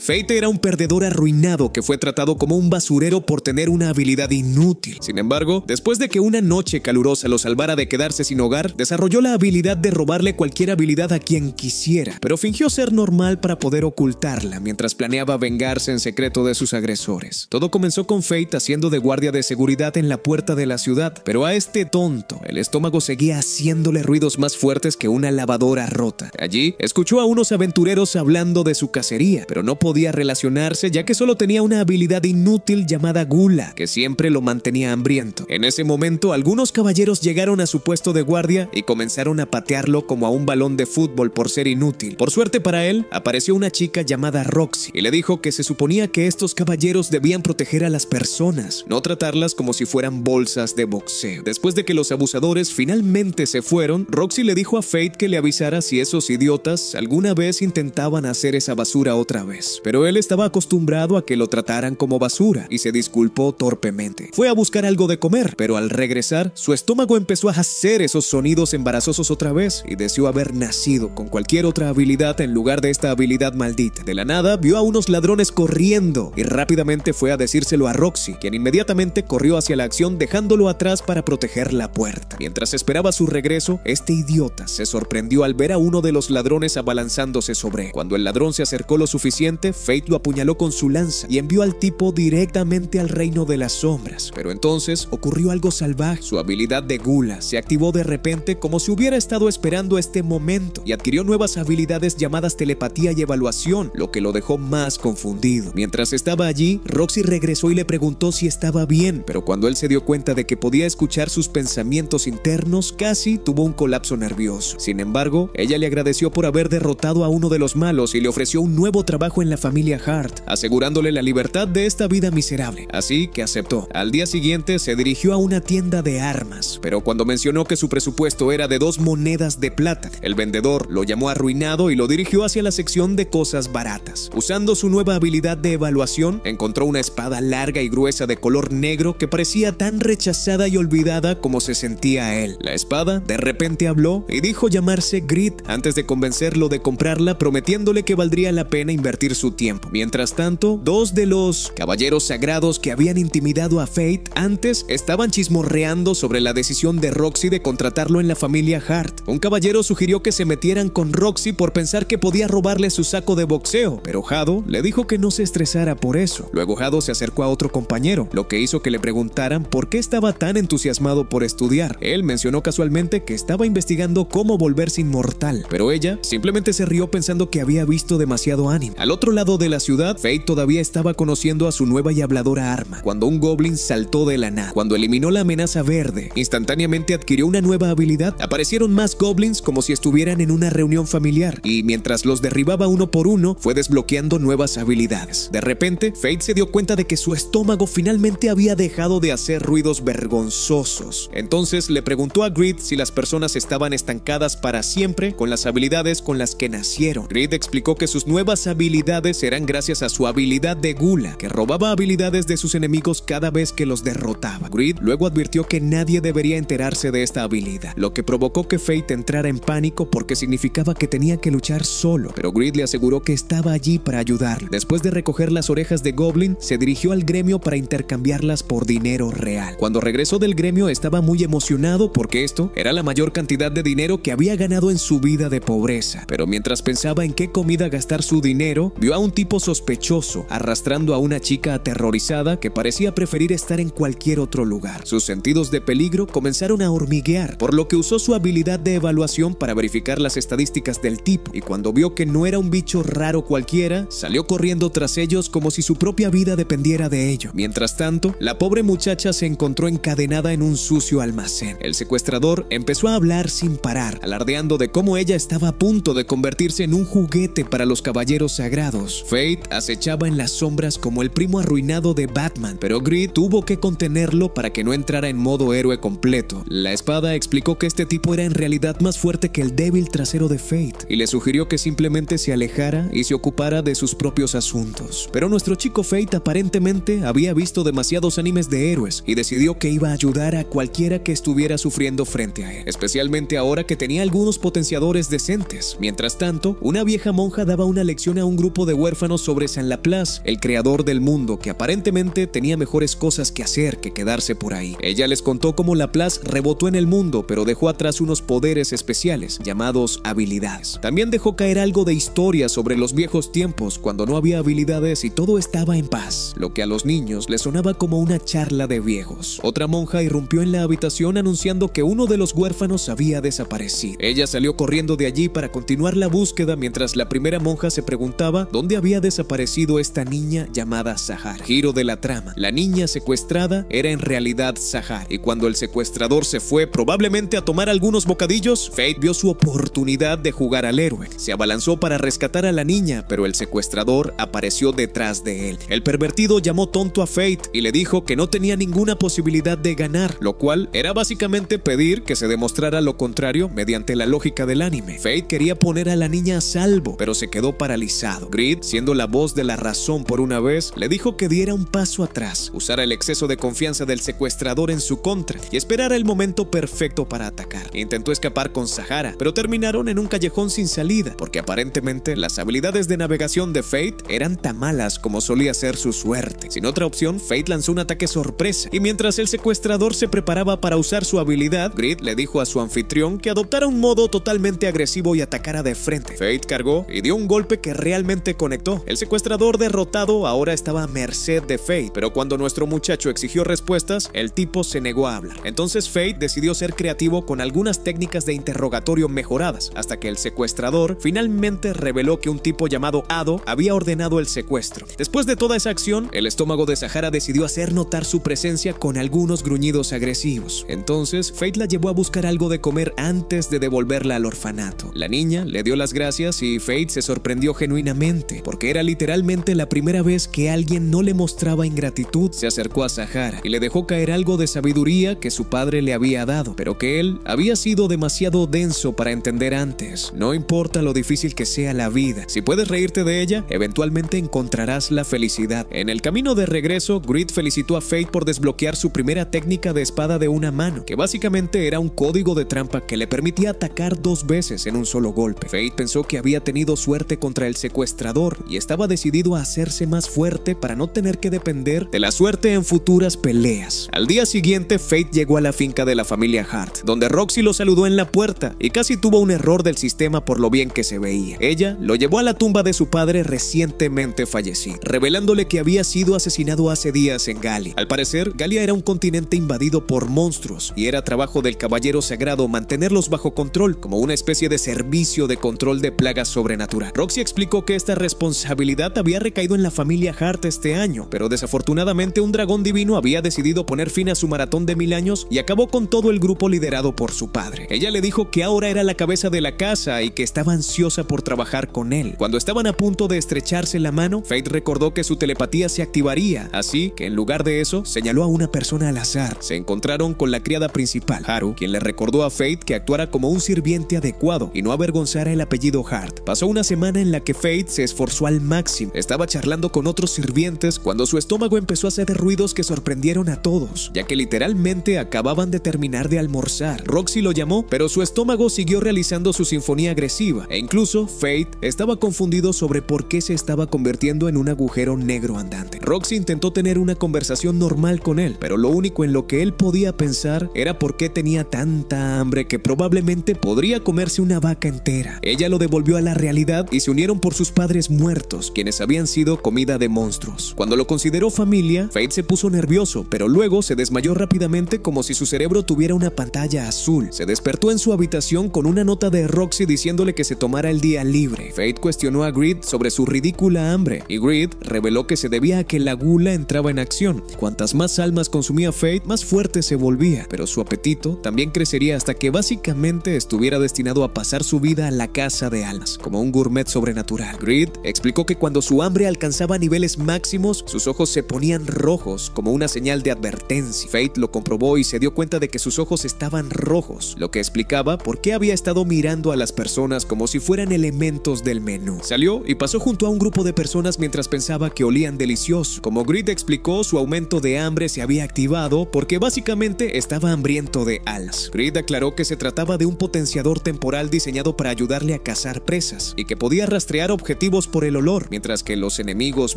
Fate era un perdedor arruinado que fue tratado como un basurero por tener una habilidad inútil. Sin embargo, después de que una noche calurosa lo salvara de quedarse sin hogar, desarrolló la habilidad de robarle cualquier habilidad a quien quisiera, pero fingió ser normal para poder ocultarla mientras planeaba vengarse en secreto de sus agresores. Todo comenzó con Fate haciendo de guardia de seguridad en la puerta de la ciudad, pero a este tonto el estómago seguía haciéndole ruidos más fuertes que una lavadora rota. Allí escuchó a unos aventureros hablando de su cacería, pero no podía relacionarse ya que solo tenía una habilidad inútil llamada gula, que siempre lo mantenía hambriento. En ese momento, algunos caballeros llegaron a su puesto de guardia y comenzaron a patearlo como a un balón de fútbol por ser inútil. Por suerte para él, apareció una chica llamada Roxy y le dijo que se suponía que estos caballeros debían proteger a las personas, no tratarlas como si fueran bolsas de boxeo. Después de que los abusadores finalmente se fueron, Roxy le dijo a Fate que le avisara si esos idiotas alguna vez intentaban hacer esa basura otra vez. Pero él estaba acostumbrado a que lo trataran como basura y se disculpó torpemente. Fue a buscar algo de comer, pero al regresar, su estómago empezó a hacer esos sonidos embarazosos otra vez y deseó haber nacido con cualquier otra habilidad en lugar de esta habilidad maldita. De la nada, vio a unos ladrones corriendo y rápidamente fue a decírselo a Roxy, quien inmediatamente corrió hacia la acción dejándolo atrás para proteger la puerta. Mientras esperaba su regreso, este idiota se sorprendió al ver a uno de los ladrones abalanzándose sobre él. Cuando el ladrón se acercó lo suficiente, Fate lo apuñaló con su lanza y envió al tipo directamente al reino de las sombras. Pero entonces ocurrió algo salvaje. Su habilidad de gula se activó de repente como si hubiera estado esperando este momento y adquirió nuevas habilidades llamadas telepatía y evaluación, lo que lo dejó más confundido. Mientras estaba allí, Roxy regresó y le preguntó si estaba bien, pero cuando él se dio cuenta de que podía escuchar sus pensamientos internos, casi tuvo un colapso nervioso. Sin embargo, ella le agradeció por haber derrotado a uno de los malos y le ofreció un nuevo trabajo en la familia Hart, asegurándole la libertad de esta vida miserable. Así que aceptó. Al día siguiente se dirigió a una tienda de armas, pero cuando mencionó que su presupuesto era de 2 monedas de plata, el vendedor lo llamó arruinado y lo dirigió hacia la sección de cosas baratas. Usando su nueva habilidad de evaluación, encontró una espada larga y gruesa de color negro que parecía tan rechazada y olvidada como se sentía él. La espada de repente habló y dijo llamarse Grit antes de convencerlo de comprarla, prometiéndole que valdría la pena invertir su tiempo. Mientras tanto, 2 de los caballeros sagrados que habían intimidado a Fate antes estaban chismorreando sobre la decisión de Roxy de contratarlo en la familia Hart. Un caballero sugirió que se metieran con Roxy por pensar que podía robarle su saco de boxeo, pero Hado le dijo que no se estresara por eso. Luego Hado se acercó a otro compañero, lo que hizo que le preguntaran por qué estaba tan entusiasmado por estudiar. Él mencionó casualmente que estaba investigando cómo volverse inmortal, pero ella simplemente se rió pensando que había visto demasiado anime. Al otro lado de la ciudad, Fate todavía estaba conociendo a su nueva y habladora arma, cuando un goblin saltó de la nada. Cuando eliminó la amenaza verde, instantáneamente adquirió una nueva habilidad. Aparecieron más goblins como si estuvieran en una reunión familiar, y mientras los derribaba uno por uno, fue desbloqueando nuevas habilidades. De repente, Fate se dio cuenta de que su estómago finalmente había dejado de hacer ruidos vergonzosos. Entonces le preguntó a Grit si las personas estaban estancadas para siempre con las habilidades con las que nacieron. Grit explicó que sus nuevas habilidades eran gracias a su habilidad de gula, que robaba habilidades de sus enemigos cada vez que los derrotaba. Grit luego advirtió que nadie debería enterarse de esta habilidad, lo que provocó que Fate entrara en pánico porque significaba que tenía que luchar solo, pero Grit le aseguró que estaba allí para ayudarlo. Después de recoger las orejas de Goblin, se dirigió al gremio para intercambiarlas por dinero real. Cuando regresó del gremio estaba muy emocionado porque esto era la mayor cantidad de dinero que había ganado en su vida de pobreza, pero mientras pensaba en qué comida gastar su dinero, vio a un tipo sospechoso arrastrando a una chica aterrorizada que parecía preferir estar en cualquier otro lugar. Sus sentidos de peligro comenzaron a hormiguear, por lo que usó su habilidad de evaluación para verificar las estadísticas del tipo, y cuando vio que no era un bicho raro cualquiera, salió corriendo tras ellos como si su propia vida dependiera de ello. Mientras tanto, la pobre muchacha se encontró encadenada en un sucio almacén. El secuestrador empezó a hablar sin parar, alardeando de cómo ella estaba a punto de convertirse en un juguete para los caballeros sagrados. Fate acechaba en las sombras como el primo arruinado de Batman, pero Grit tuvo que contenerlo para que no entrara en modo héroe completo. La espada explicó que este tipo era en realidad más fuerte que el débil trasero de Fate y le sugirió que simplemente se alejara y se ocupara de sus propios asuntos. Pero nuestro chico Fate aparentemente había visto demasiados animes de héroes y decidió que iba a ayudar a cualquiera que estuviera sufriendo frente a él, especialmente ahora que tenía algunos potenciadores decentes. Mientras tanto, una vieja monja daba una lección a un grupo de de huérfanos sobre San Laplace, el creador del mundo, que aparentemente tenía mejores cosas que hacer que quedarse por ahí. Ella les contó cómo Laplace rebotó en el mundo, pero dejó atrás unos poderes especiales, llamados habilidades. También dejó caer algo de historia sobre los viejos tiempos, cuando no había habilidades y todo estaba en paz, lo que a los niños les sonaba como una charla de viejos. Otra monja irrumpió en la habitación anunciando que uno de los huérfanos había desaparecido. Ella salió corriendo de allí para continuar la búsqueda, mientras la primera monja se preguntaba dónde había desaparecido esta niña llamada Sahar. Giro de la trama: la niña secuestrada era en realidad Sahar, y cuando el secuestrador se fue, probablemente a tomar algunos bocadillos, Fate vio su oportunidad de jugar al héroe. Se abalanzó para rescatar a la niña, pero el secuestrador apareció detrás de él. El pervertido llamó tonto a Fate y le dijo que no tenía ninguna posibilidad de ganar, lo cual era básicamente pedir que se demostrara lo contrario mediante la lógica del anime. Fate quería poner a la niña a salvo, pero se quedó paralizado. Grid, siendo la voz de la razón por una vez, le dijo que diera un paso atrás, usara el exceso de confianza del secuestrador en su contra y esperara el momento perfecto para atacar. Intentó escapar con Sahara, pero terminaron en un callejón sin salida, porque aparentemente las habilidades de navegación de Fate eran tan malas como solía ser su suerte. Sin otra opción, Fate lanzó un ataque sorpresa, y mientras el secuestrador se preparaba para usar su habilidad, Grid le dijo a su anfitrión que adoptara un modo totalmente agresivo y atacara de frente. Fate cargó y dio un golpe que realmente conectó. El secuestrador derrotado ahora estaba a merced de Fate, pero cuando nuestro muchacho exigió respuestas, el tipo se negó a hablar. Entonces Fate decidió ser creativo con algunas técnicas de interrogatorio mejoradas, hasta que el secuestrador finalmente reveló que un tipo llamado Ado había ordenado el secuestro. Después de toda esa acción, el estómago de Sahara decidió hacer notar su presencia con algunos gruñidos agresivos. Entonces Fate la llevó a buscar algo de comer antes de devolverla al orfanato. La niña le dio las gracias y Fate se sorprendió genuinamente, porque era literalmente la primera vez que alguien no le mostraba ingratitud. Se acercó a Sahara y le dejó caer algo de sabiduría que su padre le había dado, pero que él había sido demasiado denso para entender antes. No importa lo difícil que sea la vida, si puedes reírte de ella, eventualmente encontrarás la felicidad. En el camino de regreso, Grid felicitó a Fate por desbloquear su primera técnica de espada de una mano, que básicamente era un código de trampa que le permitía atacar 2 veces en un solo golpe. Fate pensó que había tenido suerte contra el secuestrador y estaba decidido a hacerse más fuerte para no tener que depender de la suerte en futuras peleas. Al día siguiente, Fate llegó a la finca de la familia Hart, donde Roxy lo saludó en la puerta y casi tuvo un error del sistema por lo bien que se veía. Ella lo llevó a la tumba de su padre recientemente fallecido, revelándole que había sido asesinado hace días en Galia. Al parecer, Galia era un continente invadido por monstruos y era trabajo del caballero sagrado mantenerlos bajo control, como una especie de servicio de control de plagas sobrenatural. Roxy explicó que esta responsabilidad había recaído en la familia Hart este año, pero desafortunadamente un dragón divino había decidido poner fin a su maratón de 1000 años y acabó con todo el grupo liderado por su padre. Ella le dijo que ahora era la cabeza de la casa y que estaba ansiosa por trabajar con él. Cuando estaban a punto de estrecharse la mano, Fate recordó que su telepatía se activaría, así que en lugar de eso, señaló a una persona al azar. Se encontraron con la criada principal, Haru, quien le recordó a Fate que actuara como un sirviente adecuado y no avergonzara el apellido Hart. Pasó una semana en la que Fate se esforzó al máximo. Estaba charlando con otros sirvientes cuando su estómago empezó a hacer ruidos que sorprendieron a todos, ya que literalmente acababan de terminar de almorzar. Roxy lo llamó, pero su estómago siguió realizando su sinfonía agresiva, e incluso Fate estaba confundido sobre por qué se estaba convirtiendo en un agujero negro andante. Roxy intentó tener una conversación normal con él, pero lo único en lo que él podía pensar era por qué tenía tanta hambre que probablemente podría comerse una vaca entera. Ella lo devolvió a la realidad y se unieron por sus padres muertos, quienes habían sido comida de monstruos. Cuando lo consideró familia, Fate se puso nervioso, pero luego se desmayó rápidamente como si su cerebro tuviera una pantalla azul. Se despertó en su habitación con una nota de Roxy diciéndole que se tomara el día libre. Fate cuestionó a Grid sobre su ridícula hambre, y Grid reveló que se debía a que la gula entraba en acción. Cuantas más almas consumía Fate, más fuerte se volvía, pero su apetito también crecería hasta que básicamente estuviera destinado a pasar su vida a la caza de almas, como un gourmet sobrenatural. Grid explicó que cuando su hambre alcanzaba niveles máximos, sus ojos se ponían rojos como una señal de advertencia. Fate lo comprobó y se dio cuenta de que sus ojos estaban rojos, lo que explicaba por qué había estado mirando a las personas como si fueran elementos del menú. Salió y pasó junto a un grupo de personas mientras pensaba que olían delicioso. peligroso. Como Grid explicó, su aumento de hambre se había activado porque básicamente estaba hambriento de alas. Grid aclaró que se trataba de un potenciador temporal diseñado para ayudarle a cazar presas y que podía rastrear objetivos por el olor, mientras que los enemigos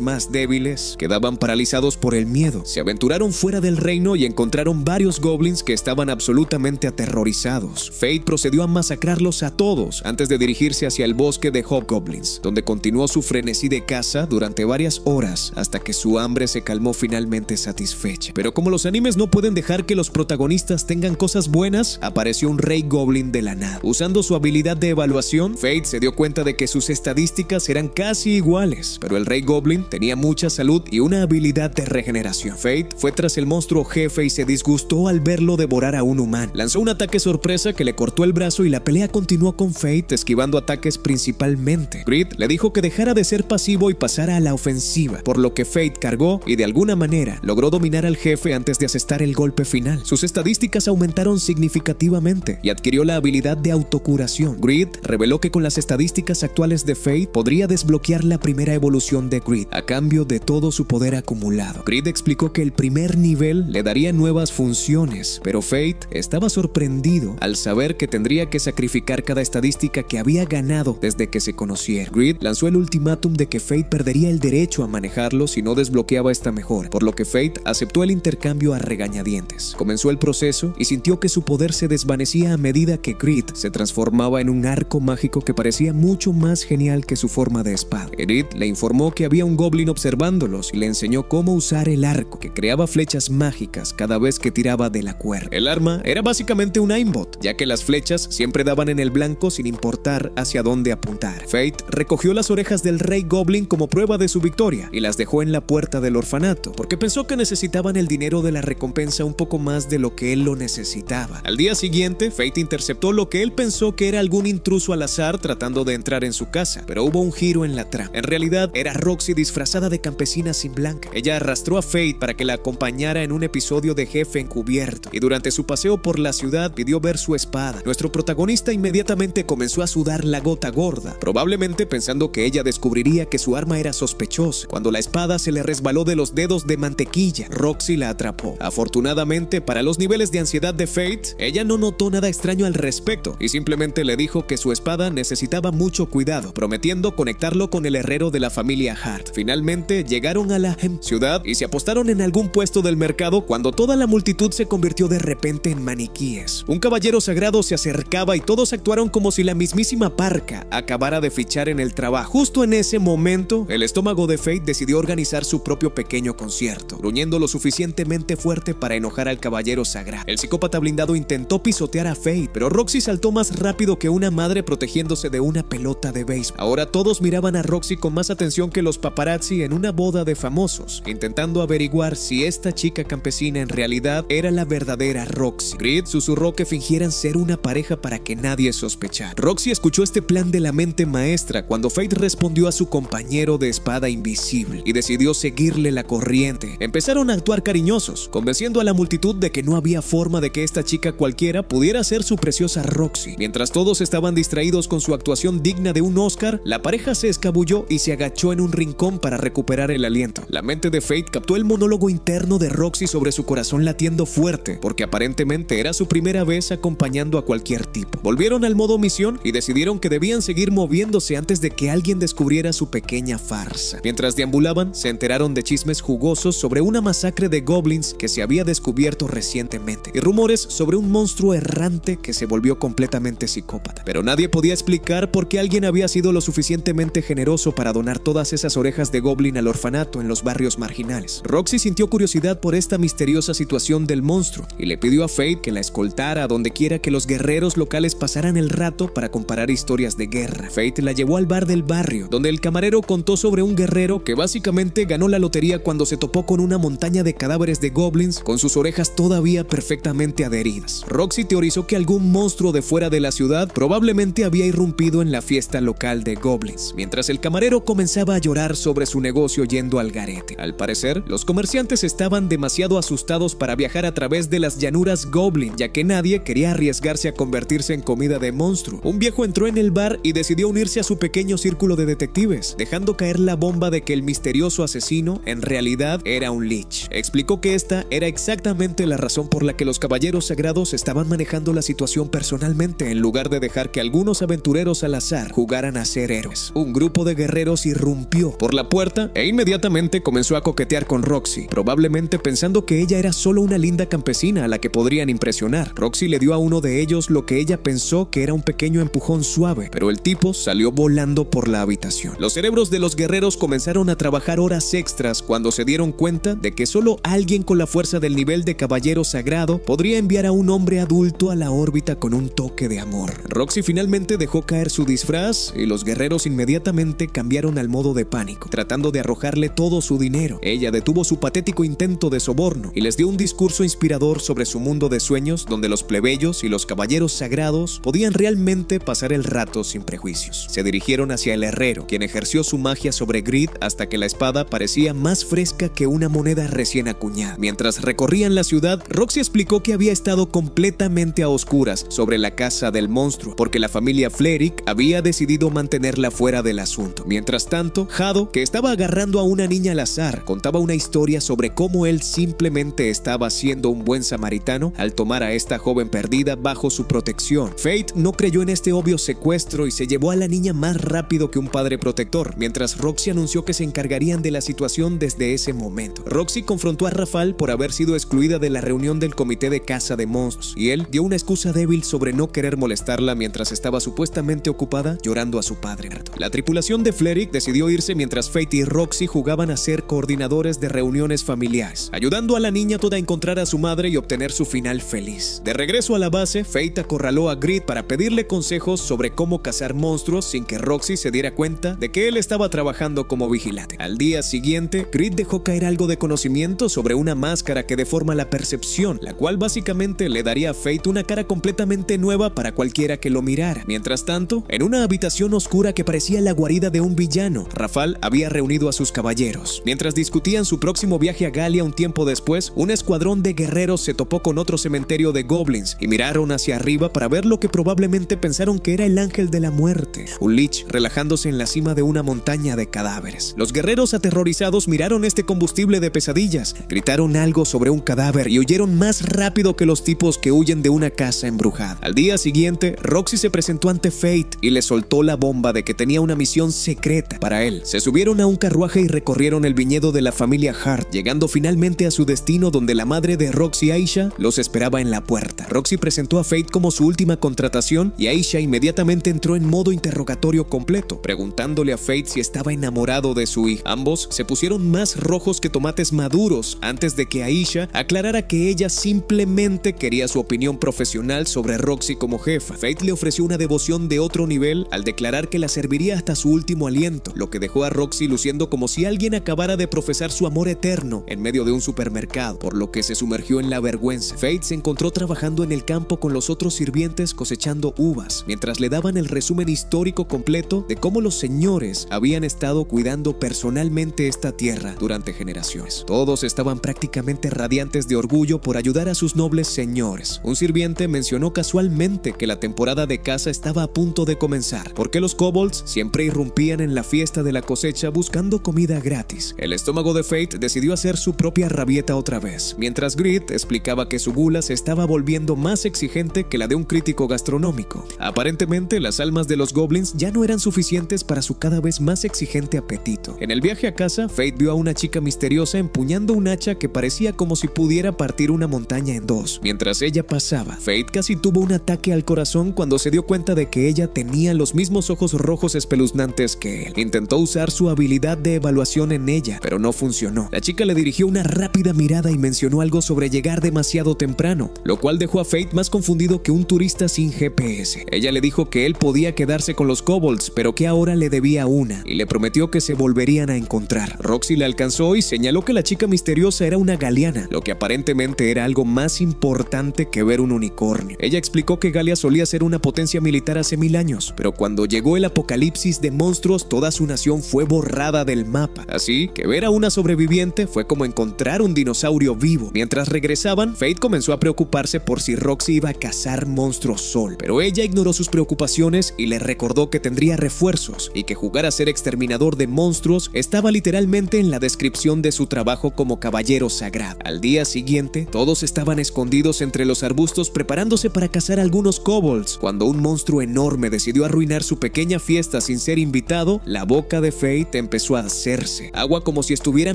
más débiles quedaban paralizados por el miedo. Se aventuraron fuera del reino y encontraron varios goblins que estaban absolutamente aterrorizados. Fate procedió a masacrarlos a todos antes de dirigirse hacia el bosque de Hobgoblins, donde continuó su frenesí de caza durante varias horas hasta que su hambre se calmó finalmente satisfecha. Pero como los animes no pueden dejar que los protagonistas tengan cosas buenas, apareció un rey goblin de la nada. Usando su habilidad de evaluación, Fate se dio cuenta de que sus estadísticas eran casi iguales, pero el rey goblin tenía mucha salud y una habilidad de regeneración. Fate fue tras el monstruo jefe y se disgustó al verlo devorar a un humano. Lanzó un ataque sorpresa que le cortó el brazo y la pelea continuó con Fate esquivando ataques principalmente. Grid le dijo que dejara de ser pasivo y pasara a la ofensiva, por lo que Fate cargó y de alguna manera logró dominar al jefe antes de asestar el golpe final. Sus estadísticas aumentaron significativamente y adquirió la habilidad de autocuración. Grid reveló que con las estadísticas actuales de Fate podría desbloquear la primera evolución de Grid a cambio de todo su poder acumulado. Grid explicó que el primer nivel le daría nuevas funciones, pero Fate estaba sorprendido al saber que tendría que sacrificar cada estadística que había ganado desde que se conocieron. Grid lanzó el ultimátum de que Fate perdería el derecho a manejarlo si no desbloqueaba esta mejora, por lo que Fate aceptó el intercambio a regañadientes. Comenzó el proceso y sintió que su poder se desvanecía a medida que Grid se transformaba en un arco mágico que parecía mucho más genial que su forma de espada. Grid le informó que había un goblin observándolos y le enseñó cómo usar el arco, que creaba flechas mágicas cada vez que tiraba de la cuerda. El arma era básicamente un aimbot, ya que las flechas siempre daban en el blanco sin importar hacia dónde apuntar. Fate recogió las orejas del rey goblin como prueba de su victoria y las dejó en la puerta del orfanato, porque pensó que necesitaban el dinero de la recompensa un poco más de lo que él lo necesitaba. Al día siguiente, Fate interceptó lo que él pensó que era algún intruso al azar tratando de entrar en su casa, pero hubo un giro en la trama. En realidad, era Roxy disfrazada de campesina sin blanca. Ella arrastró a Fate para que la acompañara en un episodio de Jefe Encubierto, y durante su paseo por la ciudad pidió ver su espada. Nuestro protagonista inmediatamente comenzó a sudar la gota gorda, probablemente pensando que ella descubriría que su arma era sospechosa. Cuando la espada se le resbaló de los dedos de mantequilla, Roxy la atrapó. Afortunadamente, para los niveles de ansiedad de Fate, ella no notó nada extraño al respecto y simplemente le dijo que su espada necesitaba mucho cuidado, prometiendo conectarlo con el herrero de la familia Hart. Finalmente llegaron a la ciudad y se apostaron en algún puesto del mercado cuando toda la multitud se convirtió de repente en maniquíes. Un caballero sagrado se acercaba y todos actuaron como si la mismísima parca acabara de fichar en el trabajo. Justo en ese momento, el estómago de Fate decidió organizar su propio pequeño concierto, gruñendo lo suficientemente fuerte para enojar al caballero sagrado. El psicópata blindado intentó pisotear a Fate, pero Roxy saltó más rápido que una madre protegiéndose de una pelota de béisbol. Ahora todos miraban a Roxy con más atención que los paparazzi en una boda de famosos, intentando averiguar si esta chica campesina en realidad era la verdadera Roxy. Grid susurró que fingieran ser una pareja para que nadie sospechara. Roxy escuchó este plan de la mente maestra cuando Fate respondió a su compañero de espada invisible y decidió seguirle la corriente. Empezaron a actuar cariñosos, convenciendo a la multitud de que no había forma de que esta chica cualquiera pudiera ser su preciosa Roxy. Mientras todos estaban distraídos con su actuación digna de un Oscar, la pareja se escabulló y se agachó en un rincón para recuperar el aliento. La mente de Fate captó el monólogo interno de Roxy sobre su corazón latiendo fuerte, porque aparentemente era su primera vez acompañando a cualquier tipo. Volvieron al modo misión y decidieron que debían seguir moviéndose antes de que alguien descubriera su pequeña farsa. Mientras deambulaban, se enteraron de chismes jugosos sobre una masacre de goblins que se había descubierto recientemente y rumores sobre un monstruo errante que se volvió completamente psicópata. Pero nadie podía explicar por qué alguien había sido lo suficientemente generoso para donar todas esas orejas de goblin al orfanato en los barrios marginales. Roxy sintió curiosidad por esta misteriosa situación del monstruo y le pidió a Fate que la escoltara a donde quiera que los guerreros locales pasaran el rato para comparar historias de guerra. Fate la llevó al bar del barrio, donde el camarero contó sobre un guerrero que básicamente ganó la lotería cuando se topó con una montaña de cadáveres de goblins con sus orejas todavía perfectamente adheridas. Roxy teorizó que algún monstruo de fuera de la ciudad probablemente había irrumpido en la fiesta local de goblins, mientras el camarero comenzaba a llorar sobre su negocio yendo al garete. Al parecer, los comerciantes estaban demasiado asustados para viajar a través de las llanuras goblin, ya que nadie quería arriesgarse a convertirse en comida de monstruo. Un viejo entró en el bar y decidió unirse a su pequeño círculo de detectives, dejando caer la bomba de que el misterioso asesino asesino en realidad era un lich. Explicó que esta era exactamente la razón por la que los caballeros sagrados estaban manejando la situación personalmente en lugar de dejar que algunos aventureros al azar jugaran a ser héroes. Un grupo de guerreros irrumpió por la puerta e inmediatamente comenzó a coquetear con Roxy, probablemente pensando que ella era solo una linda campesina a la que podrían impresionar. Roxy le dio a uno de ellos lo que ella pensó que era un pequeño empujón suave, pero el tipo salió volando por la habitación. Los cerebros de los guerreros comenzaron a trabajar horas extras cuando se dieron cuenta de que solo alguien con la fuerza del nivel de caballero sagrado podría enviar a un hombre adulto a la órbita con un toque de amor. Roxy finalmente dejó caer su disfraz y los guerreros inmediatamente cambiaron al modo de pánico, tratando de arrojarle todo su dinero. Ella detuvo su patético intento de soborno y les dio un discurso inspirador sobre su mundo de sueños donde los plebeyos y los caballeros sagrados podían realmente pasar el rato sin prejuicios. Se dirigieron hacia el herrero, quien ejerció su magia sobre Grid hasta que la espada parecía más fresca que una moneda recién acuñada. Mientras recorrían la ciudad, Roxy explicó que había estado completamente a oscuras sobre la casa del monstruo, porque la familia Flerick había decidido mantenerla fuera del asunto. Mientras tanto, Hado, que estaba agarrando a una niña al azar, contaba una historia sobre cómo él simplemente estaba siendo un buen samaritano al tomar a esta joven perdida bajo su protección. Fate no creyó en este obvio secuestro y se llevó a la niña más rápido que un padre protector, mientras Roxy anunció que se encargarían de la situación desde ese momento. Roxy confrontó a Rafal por haber sido excluida de la reunión del comité de caza de monstruos, y él dio una excusa débil sobre no querer molestarla mientras estaba supuestamente ocupada llorando a su padre. La tripulación de Flerick decidió irse mientras Fate y Roxy jugaban a ser coordinadores de reuniones familiares, ayudando a la niña toda a encontrar a su madre y obtener su final feliz. De regreso a la base, Fate acorraló a Grid para pedirle consejos sobre cómo cazar monstruos sin que Roxy se diera cuenta de que él estaba trabajando como vigilante. Al día siguiente, Grid dejó caer algo de conocimiento sobre una máscara que deforma la percepción, la cual básicamente le daría a Fate una cara completamente nueva para cualquiera que lo mirara. Mientras tanto, en una habitación oscura que parecía la guarida de un villano, Rafal había reunido a sus caballeros. Mientras discutían su próximo viaje a Galia un tiempo después, un escuadrón de guerreros se topó con otro cementerio de goblins y miraron hacia arriba para ver lo que probablemente pensaron que era el ángel de la muerte, un lich relajándose en la cima de una montaña de cadáveres. Los guerreros aterrorizados miraron este combustible de pesadillas, gritaron algo sobre un cadáver y huyeron más rápido que los tipos que huyen de una casa embrujada. Al día siguiente, Roxy se presentó ante Fate y le soltó la bomba de que tenía una misión secreta para él. Se subieron a un carruaje y recorrieron el viñedo de la familia Hart, llegando finalmente a su destino donde la madre de Roxy, Aisha, los esperaba en la puerta. Roxy presentó a Fate como su última contratación y Aisha inmediatamente entró en modo interrogatorio completo, preguntándole a Fate si estaba enamorado de su hija. Ambos se pusieron más rojos que tomates maduros antes de que Aisha aclarara que ella simplemente quería su opinión profesional sobre Roxy como jefa. Fate le ofreció una devoción de otro nivel al declarar que la serviría hasta su último aliento, lo que dejó a Roxy luciendo como si alguien acabara de profesar su amor eterno en medio de un supermercado, por lo que se sumergió en la vergüenza. Fate se encontró trabajando en el campo con los otros sirvientes cosechando uvas, mientras le daban el resumen histórico completo de cómo los señores habían estado cuidando personalmente esta tierra durante generaciones. Todos estaban prácticamente radiantes de orgullo por ayudar a sus nobles señores. Un sirviente mencionó casualmente que la temporada de caza estaba a punto de comenzar, porque los kobolds siempre irrumpían en la fiesta de la cosecha buscando comida gratis. El estómago de Fate decidió hacer su propia rabieta otra vez, mientras Grid explicaba que su gula se estaba volviendo más exigente que la de un crítico gastronómico. Aparentemente, las almas de los goblins ya no eran suficientes para su cada vez más exigente apetito. En el viaje a casa, Fate vio a una chica misteriosa empuñando un hacha que parecía como si pudiera partir una montaña en dos. Mientras ella pasaba, Fate casi tuvo un ataque al corazón cuando se dio cuenta de que ella tenía los mismos ojos rojos espeluznantes que él. Intentó usar su habilidad de evaluación en ella, pero no funcionó. La chica le dirigió una rápida mirada y mencionó algo sobre llegar demasiado temprano, lo cual dejó a Fate más confundido que un turista sin GPS. Ella le dijo que él podía quedarse con los kobolds, pero que ahora le debía una, y le prometió que se volverían a encontrar. Roxy le alcanzó y señaló que la chica misteriosa era una galiana, lo que aparentemente era algo más importante que ver un unicornio. Ella explicó que Galia solía ser una potencia militar hace 1000 años, pero cuando llegó el apocalipsis de monstruos, toda su nación fue borrada del mapa. Así que ver a una sobreviviente fue como encontrar un dinosaurio vivo. Mientras regresaban, Fate comenzó a preocuparse por si Roxy iba a cazar monstruos sola, pero ella ignoró sus preocupaciones y le recordó que tendría refuerzos y que jugar a ser exterminador de monstruos estaba literalmente literalmente en la descripción de su trabajo como caballero sagrado. Al día siguiente, todos estaban escondidos entre los arbustos preparándose para cazar algunos kobolds. Cuando un monstruo enorme decidió arruinar su pequeña fiesta sin ser invitado, la boca de Fate empezó a hacerse agua como si estuviera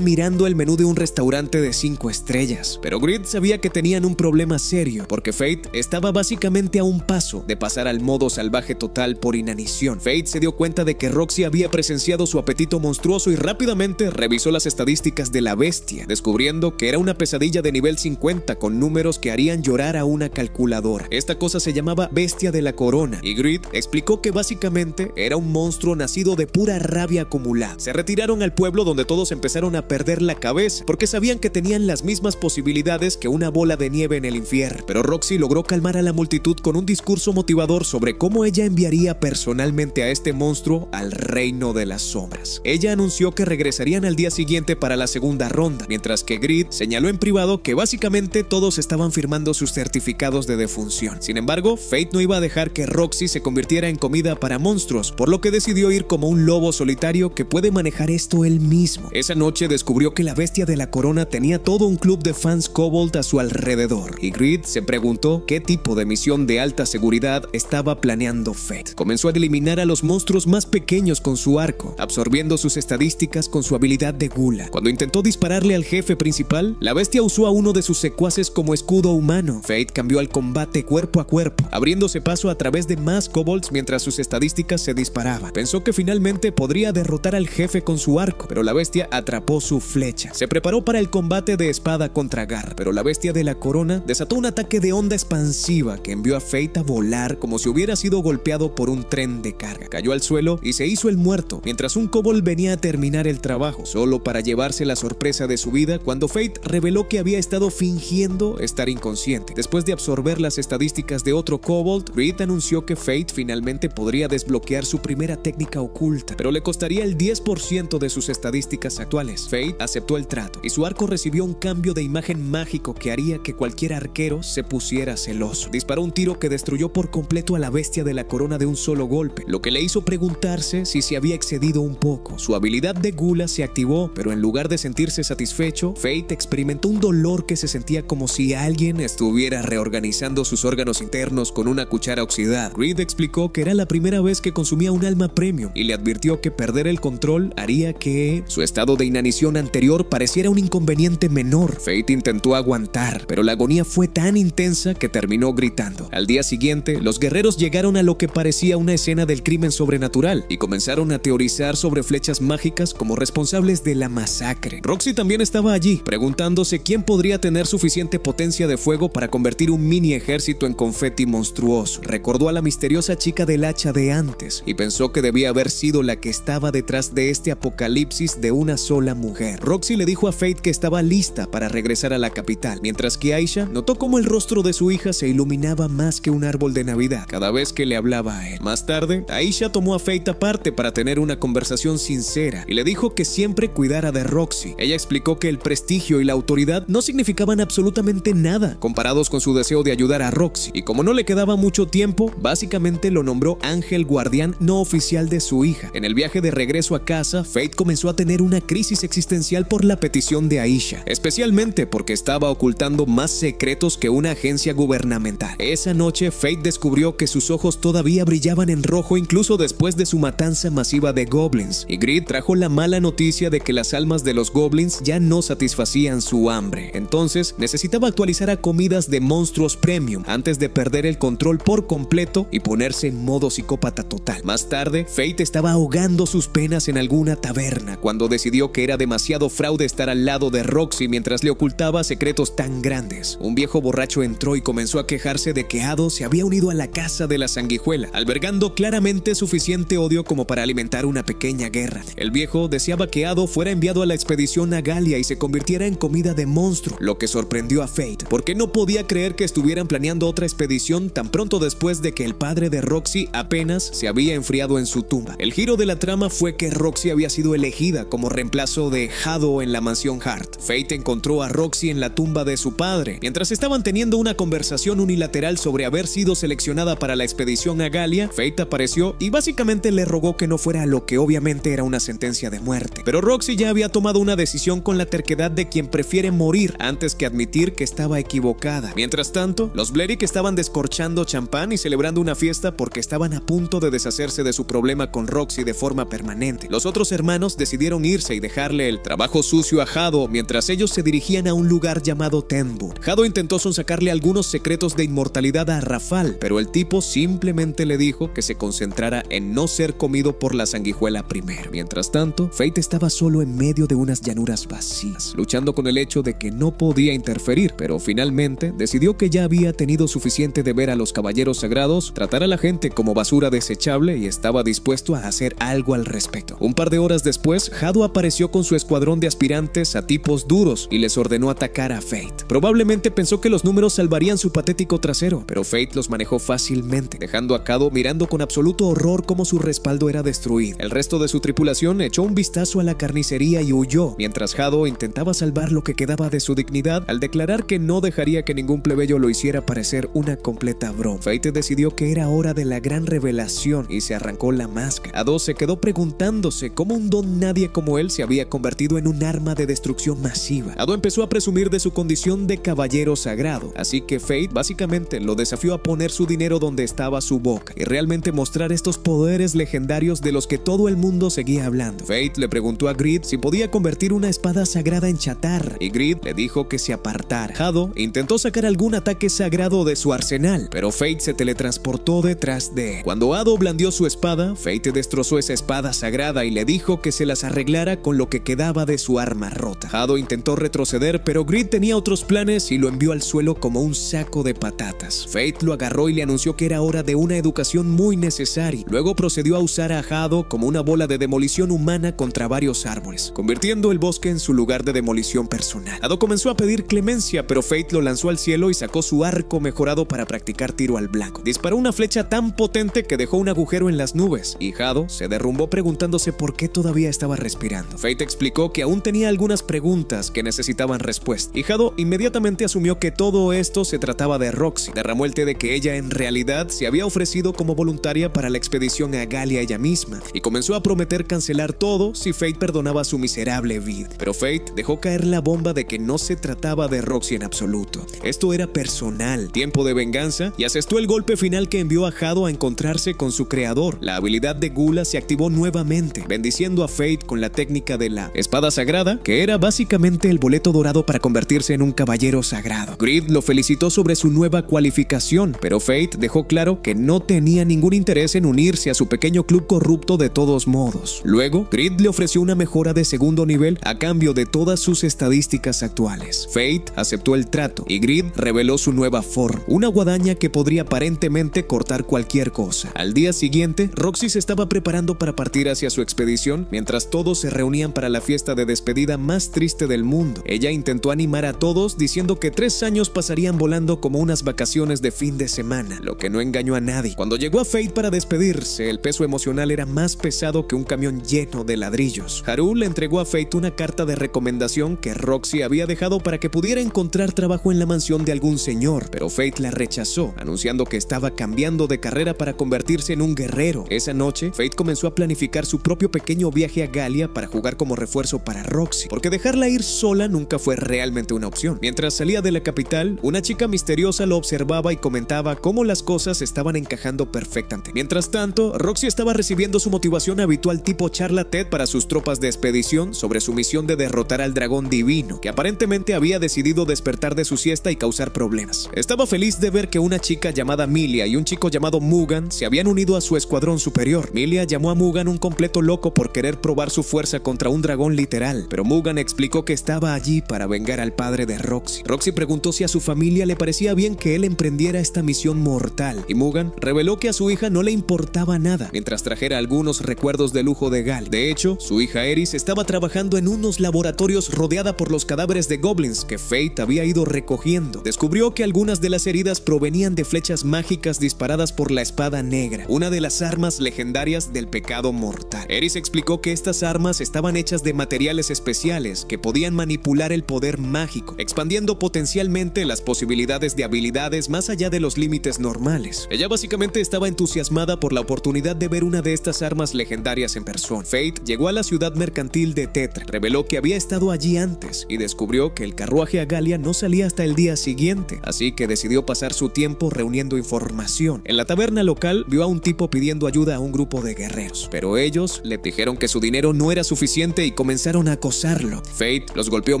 mirando el menú de un restaurante de 5 estrellas. Pero Grid sabía que tenían un problema serio, porque Fate estaba básicamente a un paso de pasar al modo salvaje total por inanición. Fate se dio cuenta de que Roxy había presenciado su apetito monstruoso y rápidamente revisó las estadísticas de la bestia, descubriendo que era una pesadilla de nivel 50 con números que harían llorar a una calculadora. Esta cosa se llamaba Bestia de la Corona, y Grid explicó que básicamente era un monstruo nacido de pura rabia acumulada. Se retiraron al pueblo, donde todos empezaron a perder la cabeza, porque sabían que tenían las mismas posibilidades que una bola de nieve en el infierno. Pero Roxy logró calmar a la multitud con un discurso motivador sobre cómo ella enviaría personalmente a este monstruo al reino de las sombras. Ella anunció que regresarían al día siguiente para la segunda ronda, mientras que Grid señaló en privado que básicamente todos estaban firmando sus certificados de defunción. Sin embargo, Fate no iba a dejar que Roxy se convirtiera en comida para monstruos, por lo que decidió ir como un lobo solitario que puede manejar esto él mismo. Esa noche descubrió que la Bestia de la Corona tenía todo un club de fans kobold a su alrededor, y Grid se preguntó qué tipo de misión de alta seguridad estaba planeando Fate. Comenzó a eliminar a los monstruos más pequeños con su arco, absorbiendo sus estadísticas con su habilidad de gula. Cuando intentó dispararle al jefe principal, la bestia usó a uno de sus secuaces como escudo humano. Fate cambió al combate cuerpo a cuerpo, abriéndose paso a través de más kobolds mientras sus estadísticas se disparaban. Pensó que finalmente podría derrotar al jefe con su arco, pero la bestia atrapó su flecha. Se preparó para el combate de espada contra garra, pero la Bestia de la Corona desató un ataque de onda expansiva que envió a Fate a volar como si hubiera sido golpeado por un tren de carga. Cayó al suelo y se hizo el muerto, mientras un kobold venía a terminar el trabajo, solo para llevarse la sorpresa de su vida cuando Fate reveló que había estado fingiendo estar inconsciente. Después de absorber las estadísticas de otro kobold, Grid anunció que Fate finalmente podría desbloquear su primera técnica oculta, pero le costaría el 10% de sus estadísticas actuales. Fate aceptó el trato, y su arco recibió un cambio de imagen mágico que haría que cualquier arquero se pusiera celoso. Disparó un tiro que destruyó por completo a la Bestia de la Corona de un solo golpe, lo que le hizo preguntarse si se había excedido un poco. Su habilidad de gula se activó, pero en lugar de sentirse satisfecho, Fate experimentó un dolor que se sentía como si alguien estuviera reorganizando sus órganos internos con una cuchara oxidada. Grid explicó que era la primera vez que consumía un alma premium y le advirtió que perder el control haría que su estado de inanición anterior pareciera un inconveniente menor. Fate intentó aguantar, pero la agonía fue tan intensa que terminó gritando. Al día siguiente, los guerreros llegaron a lo que parecía una escena del crimen sobrenatural y comenzaron a teorizar sobre flechas mágicas como responsables de la masacre. Roxy también estaba allí, preguntándose quién podría tener suficiente potencia de fuego para convertir un mini ejército en confeti monstruoso. Recordó a la misteriosa chica del hacha de antes y pensó que debía haber sido la que estaba detrás de este apocalipsis de una sola mujer. Roxy le dijo a Fate que estaba lista para regresar a la capital, mientras que Aisha notó cómo el rostro de su hija se iluminaba más que un árbol de Navidad cada vez que le hablaba a él. Más tarde, Aisha tomó a Fate aparte para tener una conversación sincera y le dijo que siempre cuidara de Roxy. Ella explicó que el prestigio y la autoridad no significaban absolutamente nada comparados con su deseo de ayudar a Roxy, y como no le quedaba mucho tiempo, básicamente lo nombró ángel guardián no oficial de su hija. En el viaje de regreso a casa, Fate comenzó a tener una crisis existencial por la petición de Aisha, especialmente porque estaba ocultando más secretos que una agencia gubernamental. Esa noche, Fate descubrió que sus ojos todavía brillaban en rojo incluso después de su matanza masiva de goblins, y Grid trajo la mala noticia de que las almas de los goblins ya no satisfacían su hambre. Entonces, necesitaba actualizar a comidas de monstruos premium antes de perder el control por completo y ponerse en modo psicópata total. Más tarde, Fate estaba ahogando sus penas en alguna taberna cuando decidió que era demasiado fraude estar al lado de Roxy mientras le ocultaba secretos tan grandes. Un viejo borracho entró y comenzó a quejarse de que Ado se había unido a la casa de la sanguijuela, albergando claramente suficiente odio como para alimentar una pequeña guerra. El viejo deseaba que Ado fuera enviado a la expedición a Galia y se convirtiera en comida de monstruo, lo que sorprendió a Fate, porque no podía creer que estuvieran planeando otra expedición tan pronto después de que el padre de Roxy apenas se había enfriado en su tumba. El giro de la trama fue que Roxy había sido elegida como reemplazo de Ado en la mansión Hart. Fate encontró a Roxy en la tumba de su padre, mientras estaban teniendo una conversación unilateral sobre haber sido seleccionada para la expedición a Galia. Fate apareció y básicamente le rogó que no fuera lo que obviamente era una sentencia de muerte. muerte. Pero Roxy ya había tomado una decisión con la terquedad de quien prefiere morir antes que admitir que estaba equivocada. Mientras tanto, los Blerick estaban descorchando champán y celebrando una fiesta porque estaban a punto de deshacerse de su problema con Roxy de forma permanente. Los otros hermanos decidieron irse y dejarle el trabajo sucio a Jado mientras ellos se dirigían a un lugar llamado Tenbury. Jado intentó sonsacarle algunos secretos de inmortalidad a Rafal, pero el tipo simplemente le dijo que se concentrara en no ser comido por la sanguijuela primero. Mientras tanto, Fate estaba solo en medio de unas llanuras vacías, luchando con el hecho de que no podía interferir, pero finalmente decidió que ya había tenido suficiente de ver a los caballeros sagrados tratar a la gente como basura desechable y estaba dispuesto a hacer algo al respecto. Un par de horas después, Jado apareció con su escuadrón de aspirantes a tipos duros y les ordenó atacar a Fate. Probablemente pensó que los números salvarían su patético trasero, pero Fate los manejó fácilmente, dejando a Jado mirando con absoluto horror cómo su respaldo era destruido. El resto de su tripulación echó un vistazo a la carnicería y huyó, mientras Jado intentaba salvar lo que quedaba de su dignidad al declarar que no dejaría que ningún plebeyo lo hiciera parecer una completa broma. Fate decidió que era hora de la gran revelación y se arrancó la máscara. Jado se quedó preguntándose cómo un don nadie como él se había convertido en un arma de destrucción masiva. Jado empezó a presumir de su condición de caballero sagrado, así que Fate básicamente lo desafió a poner su dinero donde estaba su boca y realmente mostrar estos poderes legendarios de los que todo el mundo seguía hablando. Fate le preguntó a Greed si podía convertir una espada sagrada en chatarra y Greed le dijo que se apartara. Jado intentó sacar algún ataque sagrado de su arsenal, pero Fate se teletransportó detrás de él. Cuando Jado blandió su espada, Fate destrozó esa espada sagrada y le dijo que se las arreglara con lo que quedaba de su arma rota. Jado intentó retroceder, pero Greed tenía otros planes y lo envió al suelo como un saco de patatas. Fate lo agarró y le anunció que era hora de una educación muy necesaria. Luego procedió a usar a Jado como una bola de demolición humana contra varios árboles, convirtiendo el bosque en su lugar de demolición personal. Jado comenzó a pedir clemencia, pero Fate lo lanzó al cielo y sacó su arco mejorado para practicar tiro al blanco. Disparó una flecha tan potente que dejó un agujero en las nubes, y Jado se derrumbó preguntándose por qué todavía estaba respirando. Fate explicó que aún tenía algunas preguntas que necesitaban respuesta, y Jado inmediatamente asumió que todo esto se trataba de Roxy. Derramó el té de que ella en realidad se había ofrecido como voluntaria para la expedición a Galia ella misma, y comenzó a prometer cancelar todo si Fate perdonaba su miserable vida. Pero Fate dejó caer la bomba de que no se trataba de Roxy en absoluto. Esto era personal, tiempo de venganza, y asestó el golpe final que envió a Jado a encontrarse con su creador. La habilidad de Gula se activó nuevamente, bendiciendo a Fate con la técnica de la espada sagrada, que era básicamente el boleto dorado para convertirse en un caballero sagrado. Greed lo felicitó sobre su nueva cualificación, pero Fate dejó claro que no tenía ningún interés en unirse a su pequeño club corrupto de todos modos. Luego, Greed le ofreció una mejora de segundo nivel a cambio de todas sus estadísticas actuales. Fate aceptó el trato y Greed reveló su nueva forma, una guadaña que podría aparentemente cortar cualquier cosa. Al día siguiente, Roxy se estaba preparando para partir hacia su expedición mientras todos se reunían para la fiesta de despedida más triste del mundo. Ella intentó animar a todos diciendo que 3 años pasarían volando como unas vacaciones de fin de semana, lo que no engañó a nadie. Cuando llegó a Fate para despedirse, el peso emocional era más pesado que un camión lleno de ladrillos. Haru le entregó a Fate una carta de recomendación que Roxy había dejado para que pudiera encontrar trabajo en la mansión de algún señor, pero Fate la rechazó, anunciando que estaba cambiando de carrera para convertirse en un guerrero. Esa noche, Fate comenzó a planificar su propio pequeño viaje a Galia para jugar como refuerzo para Roxy, porque dejarla ir sola nunca fue realmente una opción. Mientras salía de la capital, una chica misteriosa lo observaba y comentaba cómo las cosas estaban encajando perfectamente. Mientras tanto, Roxy estaba recibiendo su motivación habitual tipo charla TED para sus tropas de expedición sobre su misión de derrotar al dragón divino, que aparentemente había decidido despertar de su siesta y causar problemas. Estaba feliz de ver que una chica llamada Milia y un chico llamado Mugan se habían unido a su escuadrón superior. Milia llamó a Mugan un completo loco por querer probar su fuerza contra un dragón literal, pero Mugan explicó que estaba allí para vengar al padre de Roxy. Roxy preguntó si a su familia le parecía bien que él emprendiera esta misión mortal, y Mugan reveló que a su hija no le importaba nada, mientras trajera algunos recuerdos de lujo de Gal. De hecho, su hija Eris estaba trabajando en unos laboratorios rodeada por los cadáveres de goblins que Fate había ido recogiendo. Descubrió que algunas de las heridas provenían de flechas mágicas disparadas por la espada negra, una de las armas legendarias del pecado mortal. Eris explicó que estas armas estaban hechas de materiales especiales que podían manipular el poder mágico, expandiendo potencialmente las posibilidades de habilidades más allá de los límites normales. Ella básicamente estaba entusiasmada por la oportunidad de ver una de estas armas legendarias en persona. Fate llegó llegó a la ciudad mercantil de Tetra, reveló que había estado allí antes y descubrió que el carruaje a Galia no salía hasta el día siguiente, así que decidió pasar su tiempo reuniendo información. En la taberna local vio a un tipo pidiendo ayuda a un grupo de guerreros, pero ellos le dijeron que su dinero no era suficiente y comenzaron a acosarlo. Fate los golpeó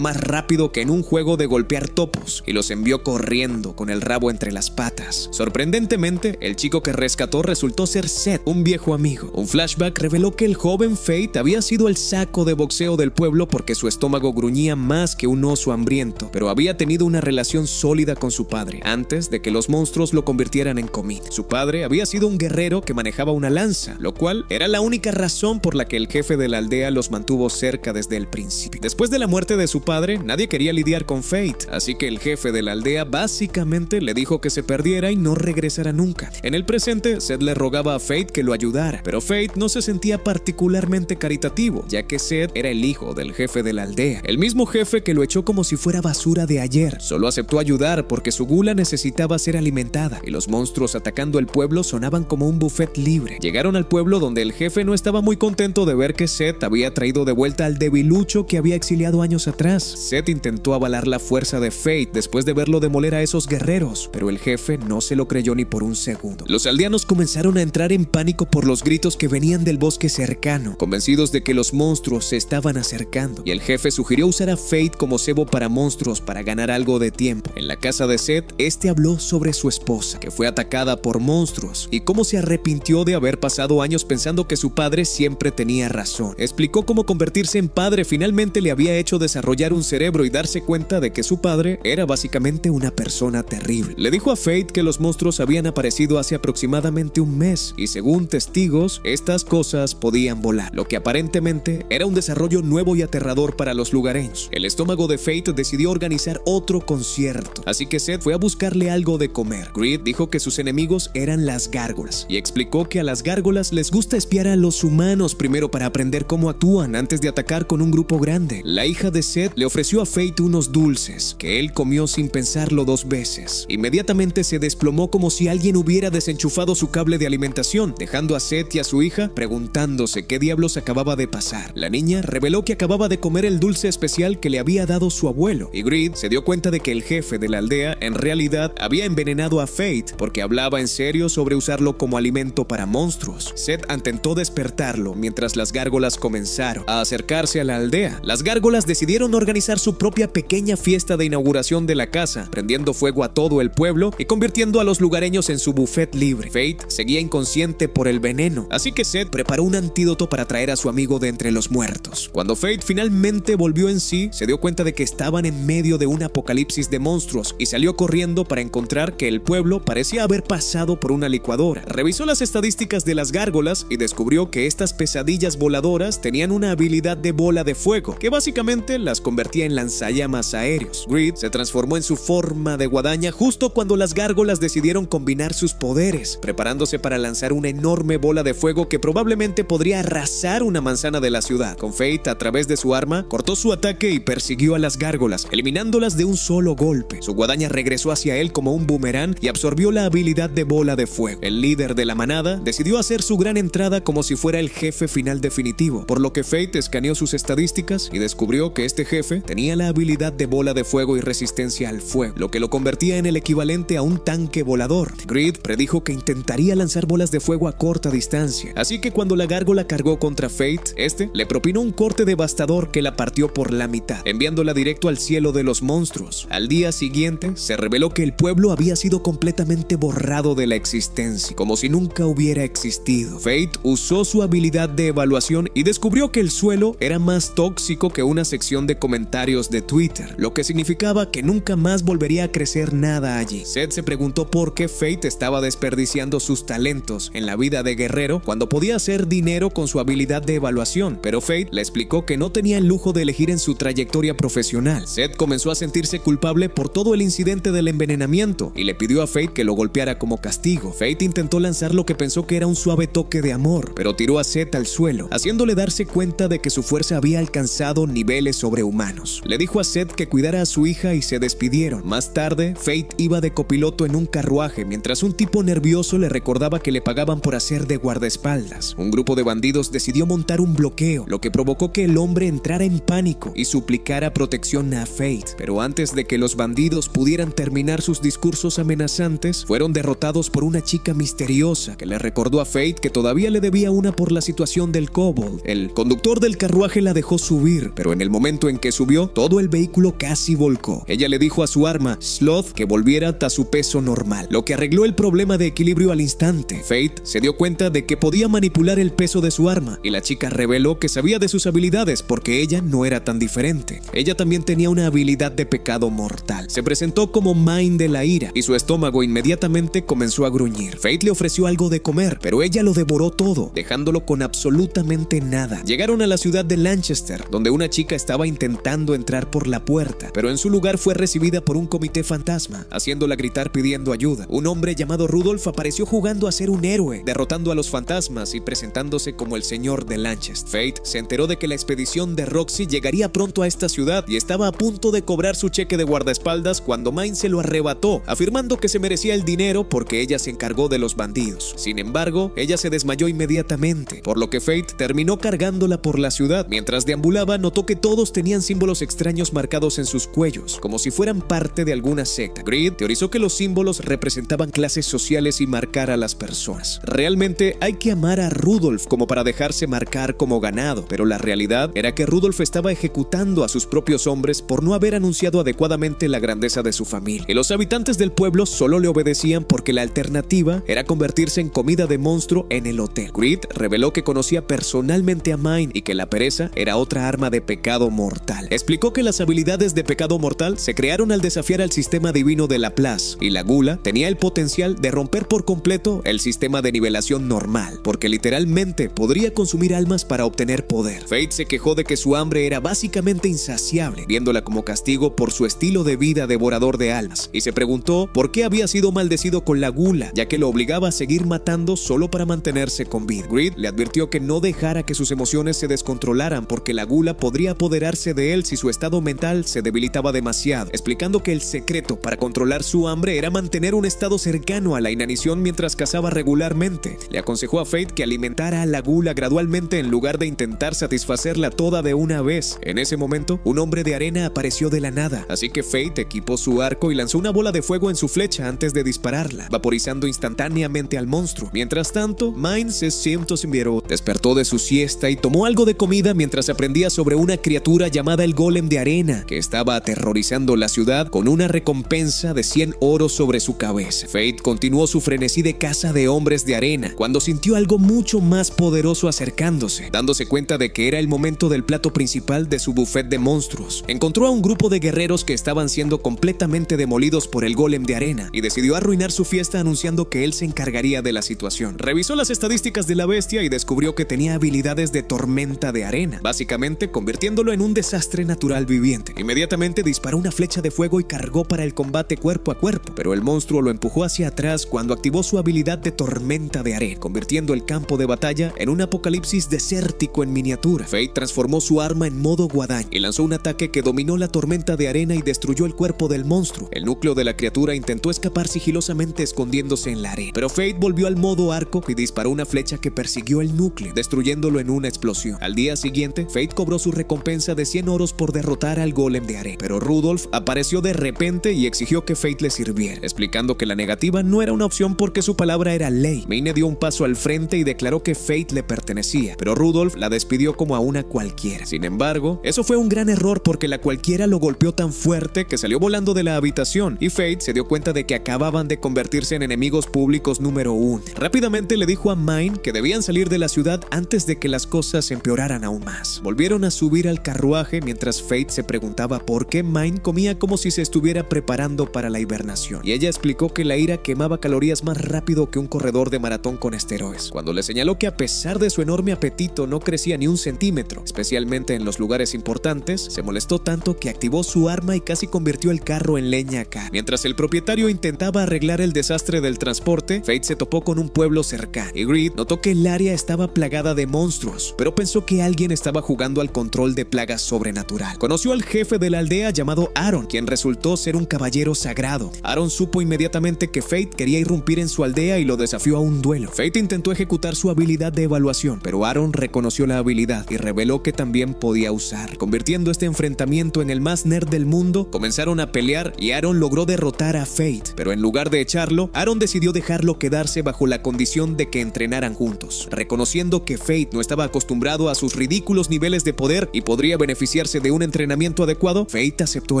más rápido que en un juego de golpear topos y los envió corriendo con el rabo entre las patas. Sorprendentemente, el chico que rescató resultó ser Seth, un viejo amigo. Un flashback reveló que el joven Fate había sido el saco de boxeo del pueblo porque su estómago gruñía más que un oso hambriento, pero había tenido una relación sólida con su padre antes de que los monstruos lo convirtieran en comida. Su padre había sido un guerrero que manejaba una lanza, lo cual era la única razón por la que el jefe de la aldea los mantuvo cerca desde el principio. Después de la muerte de su padre, nadie quería lidiar con Fate, así que el jefe de la aldea básicamente le dijo que se perdiera y no regresara nunca. En el presente, Seth le rogaba a Fate que lo ayudara, pero Fate no se sentía particularmente caritativo, ya que Seth era el hijo del jefe de la aldea, el mismo jefe que lo echó como si fuera basura de ayer. Solo aceptó ayudar porque su gula necesitaba ser alimentada y los monstruos atacando el pueblo sonaban como un buffet libre. Llegaron al pueblo donde el jefe no estaba muy contento de ver que Seth había traído de vuelta al debilucho que había exiliado años atrás. Seth intentó avalar la fuerza de Fate después de verlo demoler a esos guerreros, pero el jefe no se lo creyó ni por un segundo. Los aldeanos comenzaron a entrar en pánico por los gritos que venían del bosque cercano, convencidos de que los monstruos se estaban acercando, y el jefe sugirió usar a Fate como cebo para monstruos para ganar algo de tiempo. En la casa de Seth, este habló sobre su esposa, que fue atacada por monstruos, y cómo se arrepintió de haber pasado años pensando que su padre siempre tenía razón. Explicó cómo convertirse en padre finalmente le había hecho desarrollar un cerebro y darse cuenta de que su padre era básicamente una persona terrible. Le dijo a Fate que los monstruos habían aparecido hace aproximadamente un mes, y según testigos, estas cosas podían volar, lo que aparentemente era un desarrollo nuevo y aterrador para los lugareños. El estómago de Fate decidió organizar otro concierto, así que Seth fue a buscarle algo de comer. Greed dijo que sus enemigos eran las gárgolas, y explicó que a las gárgolas les gusta espiar a los humanos primero para aprender cómo actúan antes de atacar con un grupo grande. La hija de Seth le ofreció a Fate unos dulces, que él comió sin pensarlo 2 veces. Inmediatamente se desplomó como si alguien hubiera desenchufado su cable de alimentación, dejando a Seth y a su hija preguntándose qué diablos acababa de pasar. La niña reveló que acababa de comer el dulce especial que le había dado su abuelo, y Greed se dio cuenta de que el jefe de la aldea en realidad había envenenado a Fate porque hablaba en serio sobre usarlo como alimento para monstruos. Seth intentó despertarlo mientras las gárgolas comenzaron a acercarse a la aldea. Las gárgolas decidieron organizar su propia pequeña fiesta de inauguración de la casa, prendiendo fuego a todo el pueblo y convirtiendo a los lugareños en su buffet libre. Fate seguía inconsciente por el veneno, así que Seth preparó un antídoto para traer a su amigo de entre los muertos. Cuando Fate finalmente volvió en sí, se dio cuenta de que estaban en medio de un apocalipsis de monstruos y salió corriendo para encontrar que el pueblo parecía haber pasado por una licuadora. Revisó las estadísticas de las gárgolas y descubrió que estas pesadillas voladoras tenían una habilidad de bola de fuego, que básicamente las convertía en lanzallamas aéreos. Greed se transformó en su forma de guadaña justo cuando las gárgolas decidieron combinar sus poderes, preparándose para lanzar una enorme bola de fuego que probablemente podría arrasar una manzana de la ciudad. Con Fate, a través de su arma, cortó su ataque y persiguió a las gárgolas, eliminándolas de un solo golpe. Su guadaña regresó hacia él como un boomerang y absorbió la habilidad de bola de fuego. El líder de la manada decidió hacer su gran entrada como si fuera el jefe final definitivo, por lo que Fate escaneó sus estadísticas y descubrió que este jefe tenía la habilidad de bola de fuego y resistencia al fuego, lo que lo convertía en el equivalente a un tanque volador. Greed predijo que intentaría lanzar bolas de fuego a corta distancia, así que cuando la gárgola cargó contra Fate, este le propinó un corte devastador que la partió por la mitad, enviándola directo al cielo de los monstruos. Al día siguiente, se reveló que el pueblo había sido completamente borrado de la existencia, como si nunca hubiera existido. Fate usó su habilidad de evaluación y descubrió que el suelo era más tóxico que una sección de comentarios de Twitter, lo que significaba que nunca más volvería a crecer nada allí. Seth se preguntó por qué Fate estaba desperdiciando sus talentos en la vida de guerrero cuando podía hacer dinero con su habilidad de evaluación, pero Fate le explicó que no tenía el lujo de elegir en su trayectoria profesional. Seth comenzó a sentirse culpable por todo el incidente del envenenamiento y le pidió a Fate que lo golpeara como castigo. Fate intentó lanzar lo que pensó que era un suave toque de amor, pero tiró a Seth al suelo, haciéndole darse cuenta de que su fuerza había alcanzado niveles sobrehumanos. Le dijo a Seth que cuidara a su hija y se despidieron. Más tarde, Fate iba de copiloto en un carruaje mientras un tipo nervioso le recordaba que le pagaban por hacer de guardaespaldas. Un grupo de bandidos decidió montar levantar un bloqueo, lo que provocó que el hombre entrara en pánico y suplicara protección a Fate. Pero antes de que los bandidos pudieran terminar sus discursos amenazantes, fueron derrotados por una chica misteriosa que le recordó a Fate que todavía le debía una por la situación del kobold. El conductor del carruaje la dejó subir, pero en el momento en que subió, todo el vehículo casi volcó. Ella le dijo a su arma, Sloth, que volviera a su peso normal, lo que arregló el problema de equilibrio al instante. Fate se dio cuenta de que podía manipular el peso de su arma, y la chica reveló que sabía de sus habilidades porque ella no era tan diferente. Ella también tenía una habilidad de pecado mortal. Se presentó como Mine de la ira, y su estómago inmediatamente comenzó a gruñir. Fate le ofreció algo de comer, pero ella lo devoró todo, dejándolo con absolutamente nada. Llegaron a la ciudad de Lanchester, donde una chica estaba intentando entrar por la puerta, pero en su lugar fue recibida por un comité fantasma, haciéndola gritar pidiendo ayuda. Un hombre llamado Rudolph apareció jugando a ser un héroe, derrotando a los fantasmas y presentándose como el señor de Lanchester. Fate se enteró de que la expedición de Roxy llegaría pronto a esta ciudad y estaba a punto de cobrar su cheque de guardaespaldas cuando Mine se lo arrebató, afirmando que se merecía el dinero porque ella se encargó de los bandidos. Sin embargo, ella se desmayó inmediatamente, por lo que Fate terminó cargándola por la ciudad. Mientras deambulaba, notó que todos tenían símbolos extraños marcados en sus cuellos, como si fueran parte de alguna secta. Greed teorizó que los símbolos representaban clases sociales y marcar a las personas. Realmente hay que amar a Rudolph como para dejarse marcar como ganado, pero la realidad era que Rudolph estaba ejecutando a sus propios hombres por no haber anunciado adecuadamente la grandeza de su familia, y los habitantes del pueblo solo le obedecían porque la alternativa era convertirse en comida de monstruo en el hotel. Greed reveló que conocía personalmente a Mine y que la pereza era otra arma de pecado mortal. Explicó que las habilidades de pecado mortal se crearon al desafiar al sistema divino de Laplace, y la gula tenía el potencial de romper por completo el sistema de nivelación normal, porque literalmente podría consumir almas para obtener poder. Fate se quejó de que su hambre era básicamente insaciable, viéndola como castigo por su estilo de vida devorador de almas, y se preguntó por qué había sido maldecido con la gula, ya que lo obligaba a seguir matando solo para mantenerse con vida. Greed le advirtió que no dejara que sus emociones se descontrolaran porque la gula podría apoderarse de él si su estado mental se debilitaba demasiado, explicando que el secreto para controlar su hambre era mantener un estado cercano a la inanición mientras cazaba regularmente. Le aconsejó a Fate que alimentara a la gula gradualmente en lugar de intentar satisfacerla toda de una vez. En ese momento, un hombre de arena apareció de la nada, así que Fate equipó su arco y lanzó una bola de fuego en su flecha antes de dispararla, vaporizando instantáneamente al monstruo. Mientras tanto, Mine se sintió, despertó de su siesta y tomó algo de comida mientras aprendía sobre una criatura llamada el Golem de Arena, que estaba aterrorizando la ciudad con una recompensa de 100 oros sobre su cabeza. Fate continuó su frenesí de caza de hombres de arena cuando sintió algo mucho más poderoso acercándose, dándose cuenta de que era el momento del plato principal de su buffet de monstruos. Encontró a un grupo de guerreros que estaban siendo completamente demolidos por el Golem de Arena y decidió arruinar su fiesta anunciando que él se encargaría de la situación. Revisó las estadísticas de la bestia y descubrió que tenía habilidades de tormenta de arena, básicamente convirtiéndolo en un desastre natural viviente. Inmediatamente disparó una flecha de fuego y cargó para el combate cuerpo a cuerpo, pero el monstruo lo empujó hacia atrás cuando activó su habilidad de tormenta de arena, convirtiendo el campo de batalla en un apocalipsis desértico en miniatura. Fate transformó su arma en modo guadaña y lanzó un ataque que dominó la tormenta de arena y destruyó el cuerpo del monstruo. El núcleo de la criatura intentó escapar sigilosamente escondiéndose en la arena, pero Fate volvió al modo arco y disparó una flecha que persiguió el núcleo, destruyéndolo en una explosión. Al día siguiente, Fate cobró su recompensa de 100 oros por derrotar al Golem de arena, pero Rudolph apareció de repente y exigió que Fate le sirviera, explicando que la negativa no era una opción porque su palabra era ley. Mine dio un paso al frente y declaró que Fate le pertenecía, pero Rudolph la despidió como a una cualquiera. Sin embargo, eso fue un gran error porque la cualquiera lo golpeó tan fuerte que salió volando de la habitación, y Fate se dio cuenta de que acababan de convertirse en enemigos públicos número 1. Rápidamente le dijo a Mine que debían salir de la ciudad antes de que las cosas empeoraran aún más. Volvieron a subir al carruaje mientras Fate se preguntaba por qué Mine comía como si se estuviera preparando para la hibernación, y ella explicó que la ira quemaba calorías más rápido que un corredor de maratón con esteroides. Cuando le señaló que a pesar de su enorme apetito no crecía ni un centímetro, especialmente en los lugares importantes, se molestó tanto que activó su arma y casi convirtió el carro en leña acá. Mientras el propietario intentaba arreglar el desastre del transporte, Fate se topó con un pueblo cercano y Greed notó que el área estaba plagada de monstruos, pero pensó que alguien estaba jugando al control de plagas sobrenatural. Conoció al jefe de la aldea llamado Aaron, quien resultó ser un caballero sagrado. Aaron supo inmediatamente que Fate quería irrumpir en su aldea y lo desafió a un duelo. Fate intentó ejecutar su habilidad de evaluación, pero Aaron Aaron reconoció la habilidad y reveló que también podía usar, convirtiendo este enfrentamiento en el más nerd del mundo. Comenzaron a pelear y Aaron logró derrotar a Fate, pero en lugar de echarlo, Aaron decidió dejarlo quedarse bajo la condición de que entrenaran juntos, reconociendo que Fate no estaba acostumbrado a sus ridículos niveles de poder y podría beneficiarse de un entrenamiento adecuado. Fate aceptó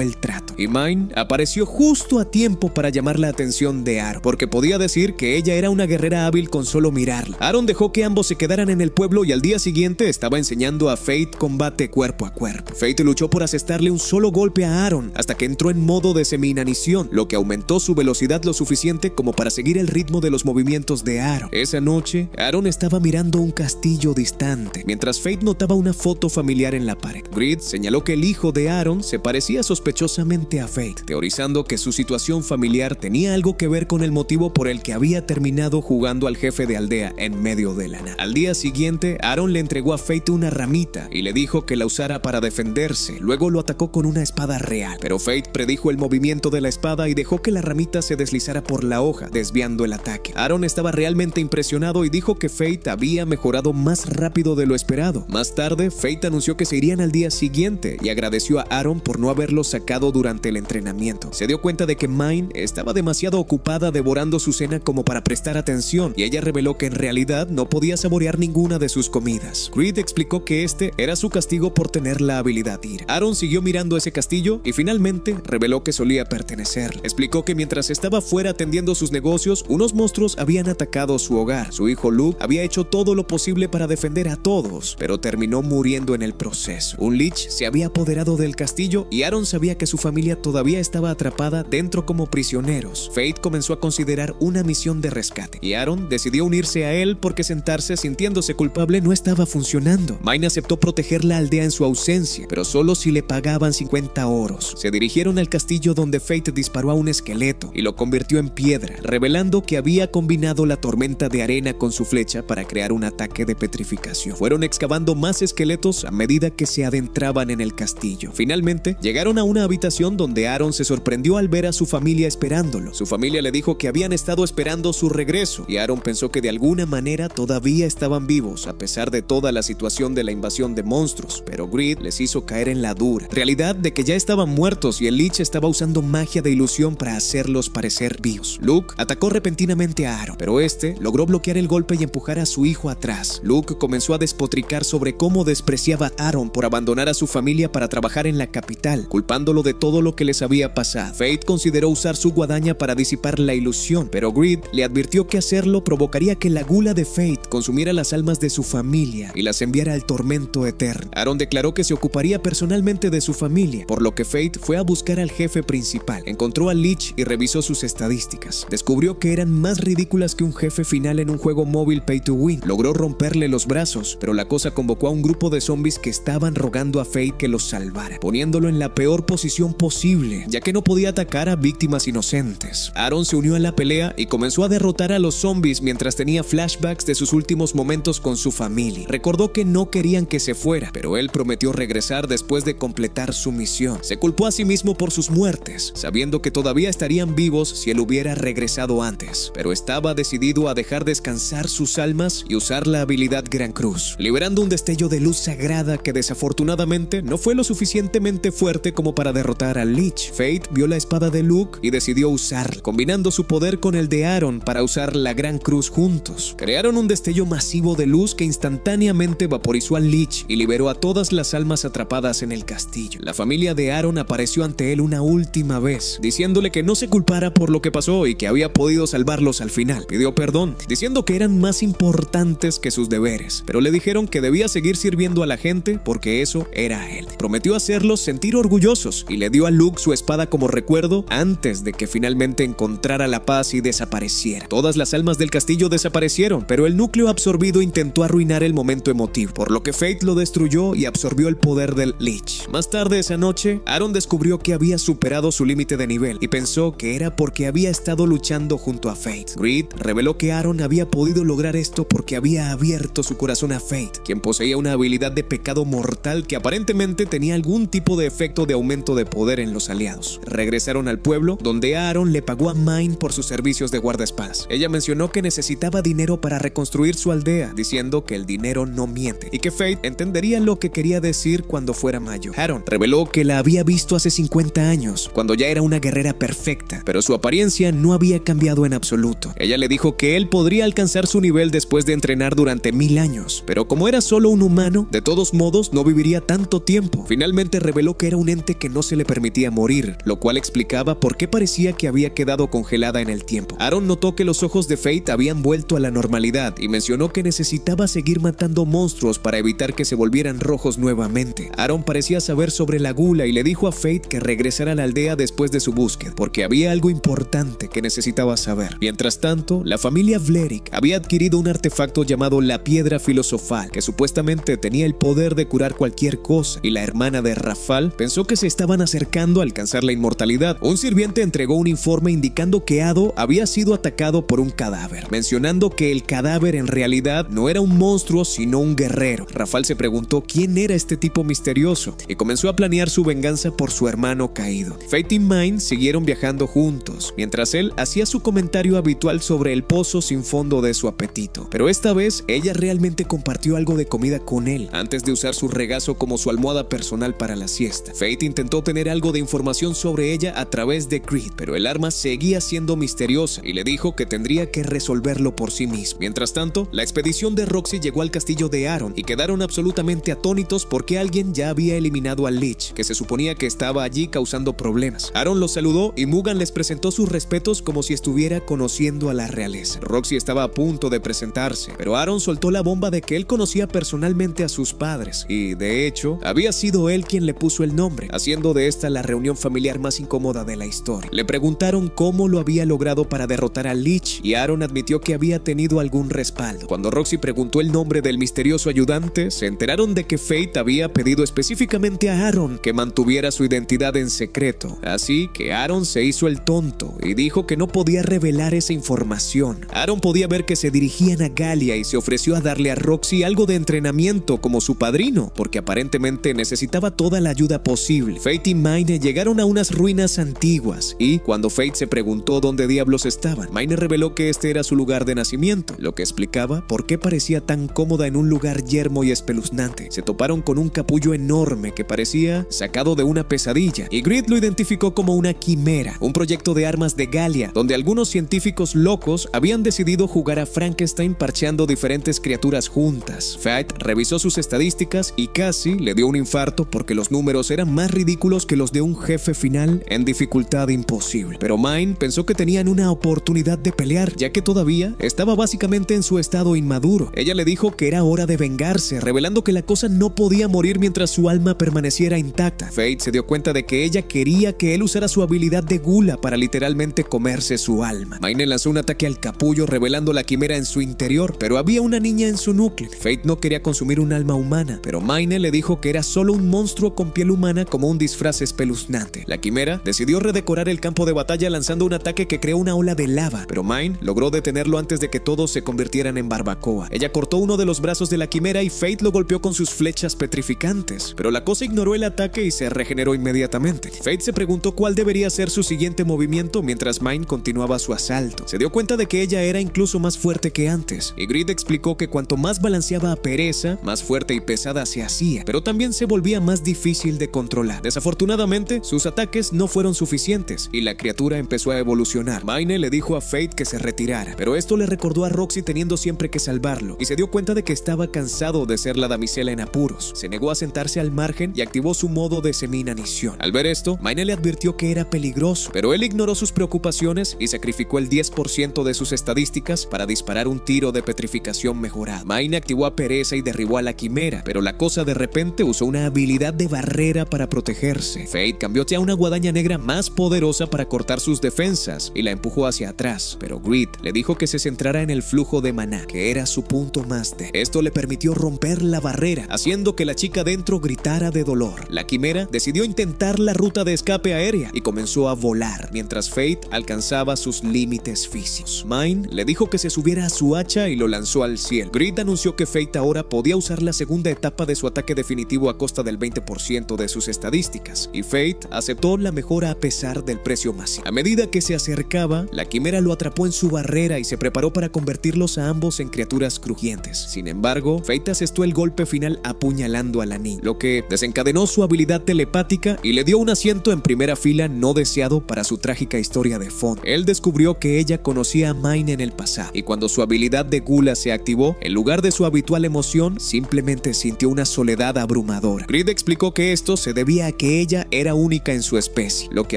el trato y Mine apareció justo a tiempo para llamar la atención de Aaron, porque podía decir que ella era una guerrera hábil con solo mirarla. Aaron dejó que ambos se quedaran en el pueblo y al día siguiente estaba enseñando a Fate combate cuerpo a cuerpo. Fate luchó por asestarle un solo golpe a Aaron hasta que entró en modo de semi-inanición, lo que aumentó su velocidad lo suficiente como para seguir el ritmo de los movimientos de Aaron. Esa noche, Aaron estaba mirando un castillo distante, mientras Fate notaba una foto familiar en la pared. Grid señaló que el hijo de Aaron se parecía sospechosamente a Fate, teorizando que su situación familiar tenía algo que ver con el motivo por el que había terminado jugando al jefe de aldea en medio de la nada. Al día siguiente, Aaron le entregó a Fate una ramita y le dijo que la usara para defenderse. Luego lo atacó con una espada real, pero Fate predijo el movimiento de la espada y dejó que la ramita se deslizara por la hoja, desviando el ataque. Aaron estaba realmente impresionado y dijo que Fate había mejorado más rápido de lo esperado. Más tarde, Fate anunció que se irían al día siguiente y agradeció a Aaron por no haberlo sacado durante el entrenamiento. Se dio cuenta de que Mine estaba demasiado ocupada devorando su cena como para prestar atención, y ella reveló que en realidad no podía saborear ninguna de sus comidas. Creed explicó que este era su castigo por tener la habilidad Ir. Aaron siguió mirando ese castillo y finalmente reveló que solía pertenecerle. Explicó que mientras estaba fuera atendiendo sus negocios, unos monstruos habían atacado su hogar. Su hijo Luke había hecho todo lo posible para defender a todos, pero terminó muriendo en el proceso. Un Lich se había apoderado del castillo y Aaron sabía que su familia todavía estaba atrapada dentro como prisioneros. Fate comenzó a considerar una misión de rescate y Aaron decidió unirse a él porque sentarse sintiéndose culpable no estaba funcionando. Mine aceptó proteger la aldea en su ausencia, pero solo si le pagaban 50 oros. Se dirigieron al castillo donde Fate disparó a un esqueleto y lo convirtió en piedra, revelando que había combinado la tormenta de arena con su flecha para crear un ataque de petrificación. Fueron excavando más esqueletos a medida que se adentraban en el castillo. Finalmente, llegaron a una habitación donde Aaron se sorprendió al ver a su familia esperándolo. Su familia le dijo que habían estado esperando su regreso y Aaron pensó que de alguna manera todavía estaban vivos a pesar de toda la situación de la invasión de monstruos, pero Greed les hizo caer en la dura realidad de que ya estaban muertos y el Lich estaba usando magia de ilusión para hacerlos parecer vivos. Luke atacó repentinamente a Aaron, pero este logró bloquear el golpe y empujar a su hijo atrás. Luke comenzó a despotricar sobre cómo despreciaba a Aaron por abandonar a su familia para trabajar en la capital, culpándolo de todo lo que les había pasado. Fate consideró usar su guadaña para disipar la ilusión, pero Greed le advirtió que hacerlo provocaría que la gula de Fate consumiera las almas de su familia y las enviara al tormento eterno. Aaron declaró que se ocuparía personalmente de su familia, por lo que Fate fue a buscar al jefe principal. Encontró al Lich y revisó sus estadísticas. Descubrió que eran más ridículas que un jefe final en un juego móvil pay to win. Logró romperle los brazos, pero la cosa convocó a un grupo de zombies que estaban rogando a Fate que los salvara, poniéndolo en la peor posición posible, ya que no podía atacar a víctimas inocentes. Aaron se unió a la pelea y comenzó a derrotar a los zombies mientras tenía flashbacks de sus últimos momentos con su familia. Recordó que no querían que se fuera, pero él prometió regresar después de completar su misión. Se culpó a sí mismo por sus muertes, sabiendo que todavía estarían vivos si él hubiera regresado antes, pero estaba decidido a dejar descansar sus almas y usar la habilidad Gran Cruz, liberando un destello de luz sagrada que desafortunadamente no fue lo suficientemente fuerte como para derrotar al Lich. Fate vio la espada de Luke y decidió usarla, combinando su poder con el de Aaron para usar la Gran Cruz juntos. Crearon un destello masivo de luz que instantáneamente vaporizó al Lich y liberó a todas las almas atrapadas en el castillo. La familia de Aaron apareció ante él una última vez, diciéndole que no se culpara por lo que pasó y que había podido salvarlos al final. Pidió perdón, diciendo que eran más importantes que sus deberes, pero le dijeron que debía seguir sirviendo a la gente porque eso era él. Prometió hacerlos sentir orgullosos y le dio a Luke su espada como recuerdo antes de que finalmente encontrara la paz y desapareciera. Todas las almas del castillo desaparecieron, pero el núcleo absorbido intentó arruinar el momento emotivo, por lo que Fate lo destruyó y absorbió el poder del Lich. Más tarde esa noche, Aaron descubrió que había superado su límite de nivel y pensó que era porque había estado luchando junto a Fate. Greed reveló que Aaron había podido lograr esto porque había abierto su corazón a Fate, quien poseía una habilidad de pecado mortal que aparentemente tenía algún tipo de efecto de aumento de poder en los aliados. Regresaron al pueblo, donde Aaron le pagó a Mine por sus servicios de guardaespaldas. Ella mencionó que necesitaba dinero para reconstruir su aldea, diciendo que el dinero no miente y que Faith entendería lo que quería decir cuando fuera mayor. Aaron reveló que la había visto hace 50 años, cuando ya era una guerrera perfecta, pero su apariencia no había cambiado en absoluto. Ella le dijo que él podría alcanzar su nivel después de entrenar durante 1000 años, pero como era solo un humano, de todos modos no viviría tanto tiempo. Finalmente reveló que era un ente que no se le permitía morir, lo cual explicaba por qué parecía que había quedado congelada en el tiempo. Aaron notó que los ojos de Faith habían vuelto a la normalidad y mencionó que necesitaba seguir matando monstruos para evitar que se volvieran rojos nuevamente. Aaron parecía saber sobre la gula y le dijo a Faith que regresara a la aldea después de su búsqueda, porque había algo importante que necesitaba saber. Mientras tanto, la familia Vlerick había adquirido un artefacto llamado la Piedra Filosofal, que supuestamente tenía el poder de curar cualquier cosa, y la hermana de Rafal pensó que se estaban acercando a alcanzar la inmortalidad. Un sirviente entregó un informe indicando que Ado había sido atacado por un cadáver, mencionando que el cadáver en realidad no era un monstruo sino un guerrero. Rafal se preguntó quién era este tipo misterioso y comenzó a planear su venganza por su hermano caído. Faith y Mine siguieron viajando juntos, mientras él hacía su comentario habitual sobre el pozo sin fondo de su apetito. Pero esta vez ella realmente compartió algo de comida con él, antes de usar su regazo como su almohada personal para la siesta. Faith intentó tener algo de información sobre ella a través de Creed, pero el arma seguía siendo misteriosa y le dijo que tendría que resolverlo por sí mismo. Mientras tanto, la expedición de Roxy llegó al castillo de Aaron y quedaron absolutamente atónitos porque alguien ya había eliminado al Lich, que se suponía que estaba allí causando problemas. Aaron los saludó y Mugan les presentó sus respetos como si estuviera conociendo a la realeza. Roxy estaba a punto de presentarse, pero Aaron soltó la bomba de que él conocía personalmente a sus padres y, de hecho, había sido él quien le puso el nombre, haciendo de esta la reunión familiar más incómoda de la historia. Le preguntaron cómo lo había logrado para derrotar al Lich y Aaron admitió que había tenido algún respaldo. Cuando Roxy preguntó el nombre del misterioso ayudante, se enteraron de que Faith había pedido específicamente a Aaron que mantuviera su identidad en secreto, así que Aaron se hizo el tonto y dijo que no podía revelar esa información. Aaron podía ver que se dirigían a Galia y se ofreció a darle a Roxy algo de entrenamiento como su padrino, porque aparentemente necesitaba toda la ayuda posible. Faith y Mine llegaron a unas ruinas antiguas y, cuando Faith se preguntó dónde diablos estaban, Mine reveló que este era su lugar de nacimiento, lo que explicaba por qué parecía tan cómoda en un lugar yermo y espeluznante. Se toparon con un capullo enorme que parecía sacado de una pesadilla, y Grid lo identificó como una quimera, un proyecto de armas de Galia, donde algunos científicos locos habían decidido jugar a Frankenstein parcheando diferentes criaturas juntas. Faith revisó sus estadísticas y casi le dio un infarto porque los números eran más ridículos que los de un jefe final en dificultad imposible. Pero Mine pensó que tenían una oportunidad de pelear, ya que todavía estaba básicamente en su estado inmaduro. Ella le dijo que era hora de vengarse, revelando que la cosa no podía morir mientras su alma permaneciera intacta. Faith se dio cuenta de que ella quería que él usara su habilidad de gula para literalmente comerse su alma. Mine lanzó un ataque al capullo, revelando la quimera en su interior, pero había una niña en su núcleo. Faith no quería consumir un alma humana, pero Mine le dijo que era solo un monstruo con piel humana como un disfraz espeluznante. La quimera decidió redecorar el campo de batalla lanzando un ataque que creó una ola de lava, pero Mine logró detenerlo antes de que todos se convirtieran en barbacoa. Ella cortó uno de los brazos de la quimera y Faith lo golpeó con sus flechas petrificantes, pero la cosa ignoró el ataque y se regeneró inmediatamente. Faith se preguntó cuál debería ser su siguiente movimiento mientras Mine continuaba su asalto. Se dio cuenta de que ella era incluso más fuerte que antes, y Grid explicó que cuanto más balanceaba a Pereza, más fuerte y pesada se hacía, pero también se volvía más difícil de controlar. Desafortunadamente, sus ataques no fueron suficientes y la criatura empezó a evolucionar. Mine le dijo a Faith que se retirara, pero esto le recordó a Roxy teniendo siempre que salvarlo, y se dio cuenta de que estaba cansado de ser la damisela en apuros. Se negó a sentarse al margen y activó su modo de semi-inanición. Al ver esto, Mine le advirtió que era peligroso, pero él ignoró sus preocupaciones y sacrificó el 10% de sus estadísticas para disparar un tiro de petrificación mejorado. Mine activó a Pereza y derribó a la quimera, pero la cosa de repente usó una habilidad de barrera para protegerse. Faith cambió a una guadaña negra más poderosa para cortar sus defensas y la empujó hacia atrás, pero Grid le dijo que se centrara en el flujo de maná, que era su punto más débil. Esto le permitió romper la barrera, haciendo que la chica dentro gritara de dolor. La quimera decidió intentar la ruta de escape aérea y comenzó a volar, mientras Faith alcanzaba sus límites físicos. Mine le dijo que se subiera a su hacha y lo lanzó al cielo. Grid anunció que Faith ahora podía usar la segunda etapa de su ataque definitivo a costa del 20% de sus estadísticas, y Faith aceptó la mejora a pesar del precio masivo. A medida que se acercaba, la quimera lo atrapó en su barrera y se preparó para convertirlos a ambos en criaturas crujientes. siguientes. Sin embargo, Fate asestó el golpe final apuñalando a la niña, lo que desencadenó su habilidad telepática y le dio un asiento en primera fila no deseado para su trágica historia de fondo. Él descubrió que ella conocía a Mine en el pasado, y cuando su habilidad de gula se activó, en lugar de su habitual emoción, simplemente sintió una soledad abrumadora. Greed explicó que esto se debía a que ella era única en su especie, lo que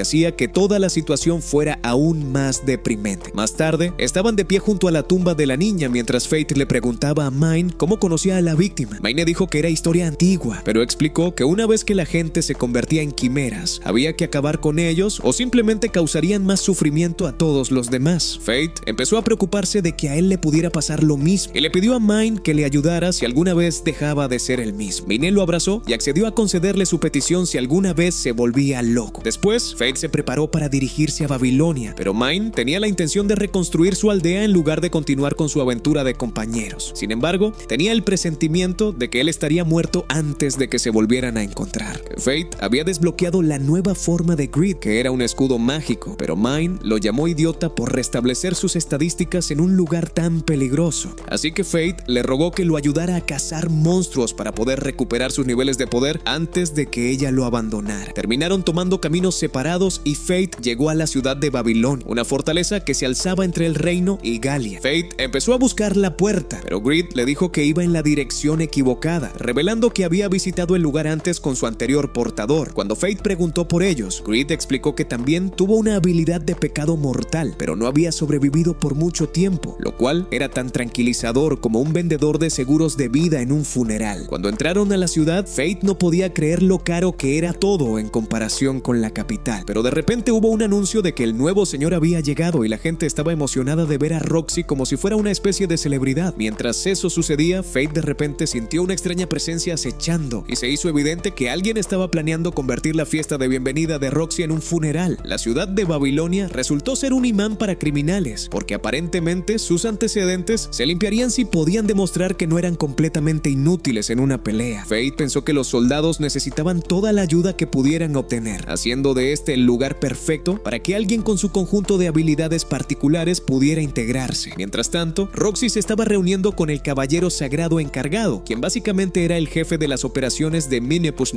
hacía que toda la situación fuera aún más deprimente. Más tarde, estaban de pie junto a la tumba de la niña mientras Fate le preguntaba a Mine cómo conocía a la víctima. Mine dijo que era historia antigua, pero explicó que una vez que la gente se convertía en quimeras, había que acabar con ellos o simplemente causarían más sufrimiento a todos los demás. Fate empezó a preocuparse de que a él le pudiera pasar lo mismo y le pidió a Mine que le ayudara si alguna vez dejaba de ser el mismo. Mine lo abrazó y accedió a concederle su petición si alguna vez se volvía loco. Después, Fate se preparó para dirigirse a Babilonia, pero Mine tenía la intención de reconstruir su aldea en lugar de continuar con su aventura de compañeros. Sin embargo, tenía el presentimiento de que él estaría muerto antes de que se volvieran a encontrar. Fate había desbloqueado la nueva forma de Greed, que era un escudo mágico, pero Mine lo llamó idiota por restablecer sus estadísticas en un lugar tan peligroso. Así que Fate le rogó que lo ayudara a cazar monstruos para poder recuperar sus niveles de poder antes de que ella lo abandonara. Terminaron tomando caminos separados y Fate llegó a la ciudad de Babilonia, una fortaleza que se alzaba entre el reino y Galia. Fate empezó a buscar la puerta, pero Greed le dijo que iba en la dirección equivocada, revelando que había visitado el lugar antes con su anterior portador. Cuando Fate preguntó por ellos, Greed explicó que también tuvo una habilidad de pecado mortal, pero no había sobrevivido por mucho tiempo, lo cual era tan tranquilizador como un vendedor de seguros de vida en un funeral. Cuando entraron a la ciudad, Fate no podía creer lo caro que era todo en comparación con la capital, pero de repente hubo un anuncio de que el nuevo señor había llegado y la gente estaba emocionada de ver a Roxy como si fuera una especie de celebridad. Mientras eso sucedía, Fate de repente sintió una extraña presencia acechando y se hizo evidente que alguien estaba planeando convertir la fiesta de bienvenida de Roxy en un funeral. La ciudad de Babilonia resultó ser un imán para criminales, porque aparentemente sus antecedentes se limpiarían si podían demostrar que no eran completamente inútiles en una pelea. Fate pensó que los soldados necesitaban toda la ayuda que pudieran obtener, haciendo de este el lugar perfecto para que alguien con su conjunto de habilidades particulares pudiera integrarse. Mientras tanto, Roxy se estaba reuniendo con el caballero sagrado encargado, quien básicamente era el jefe de las operaciones de Minepus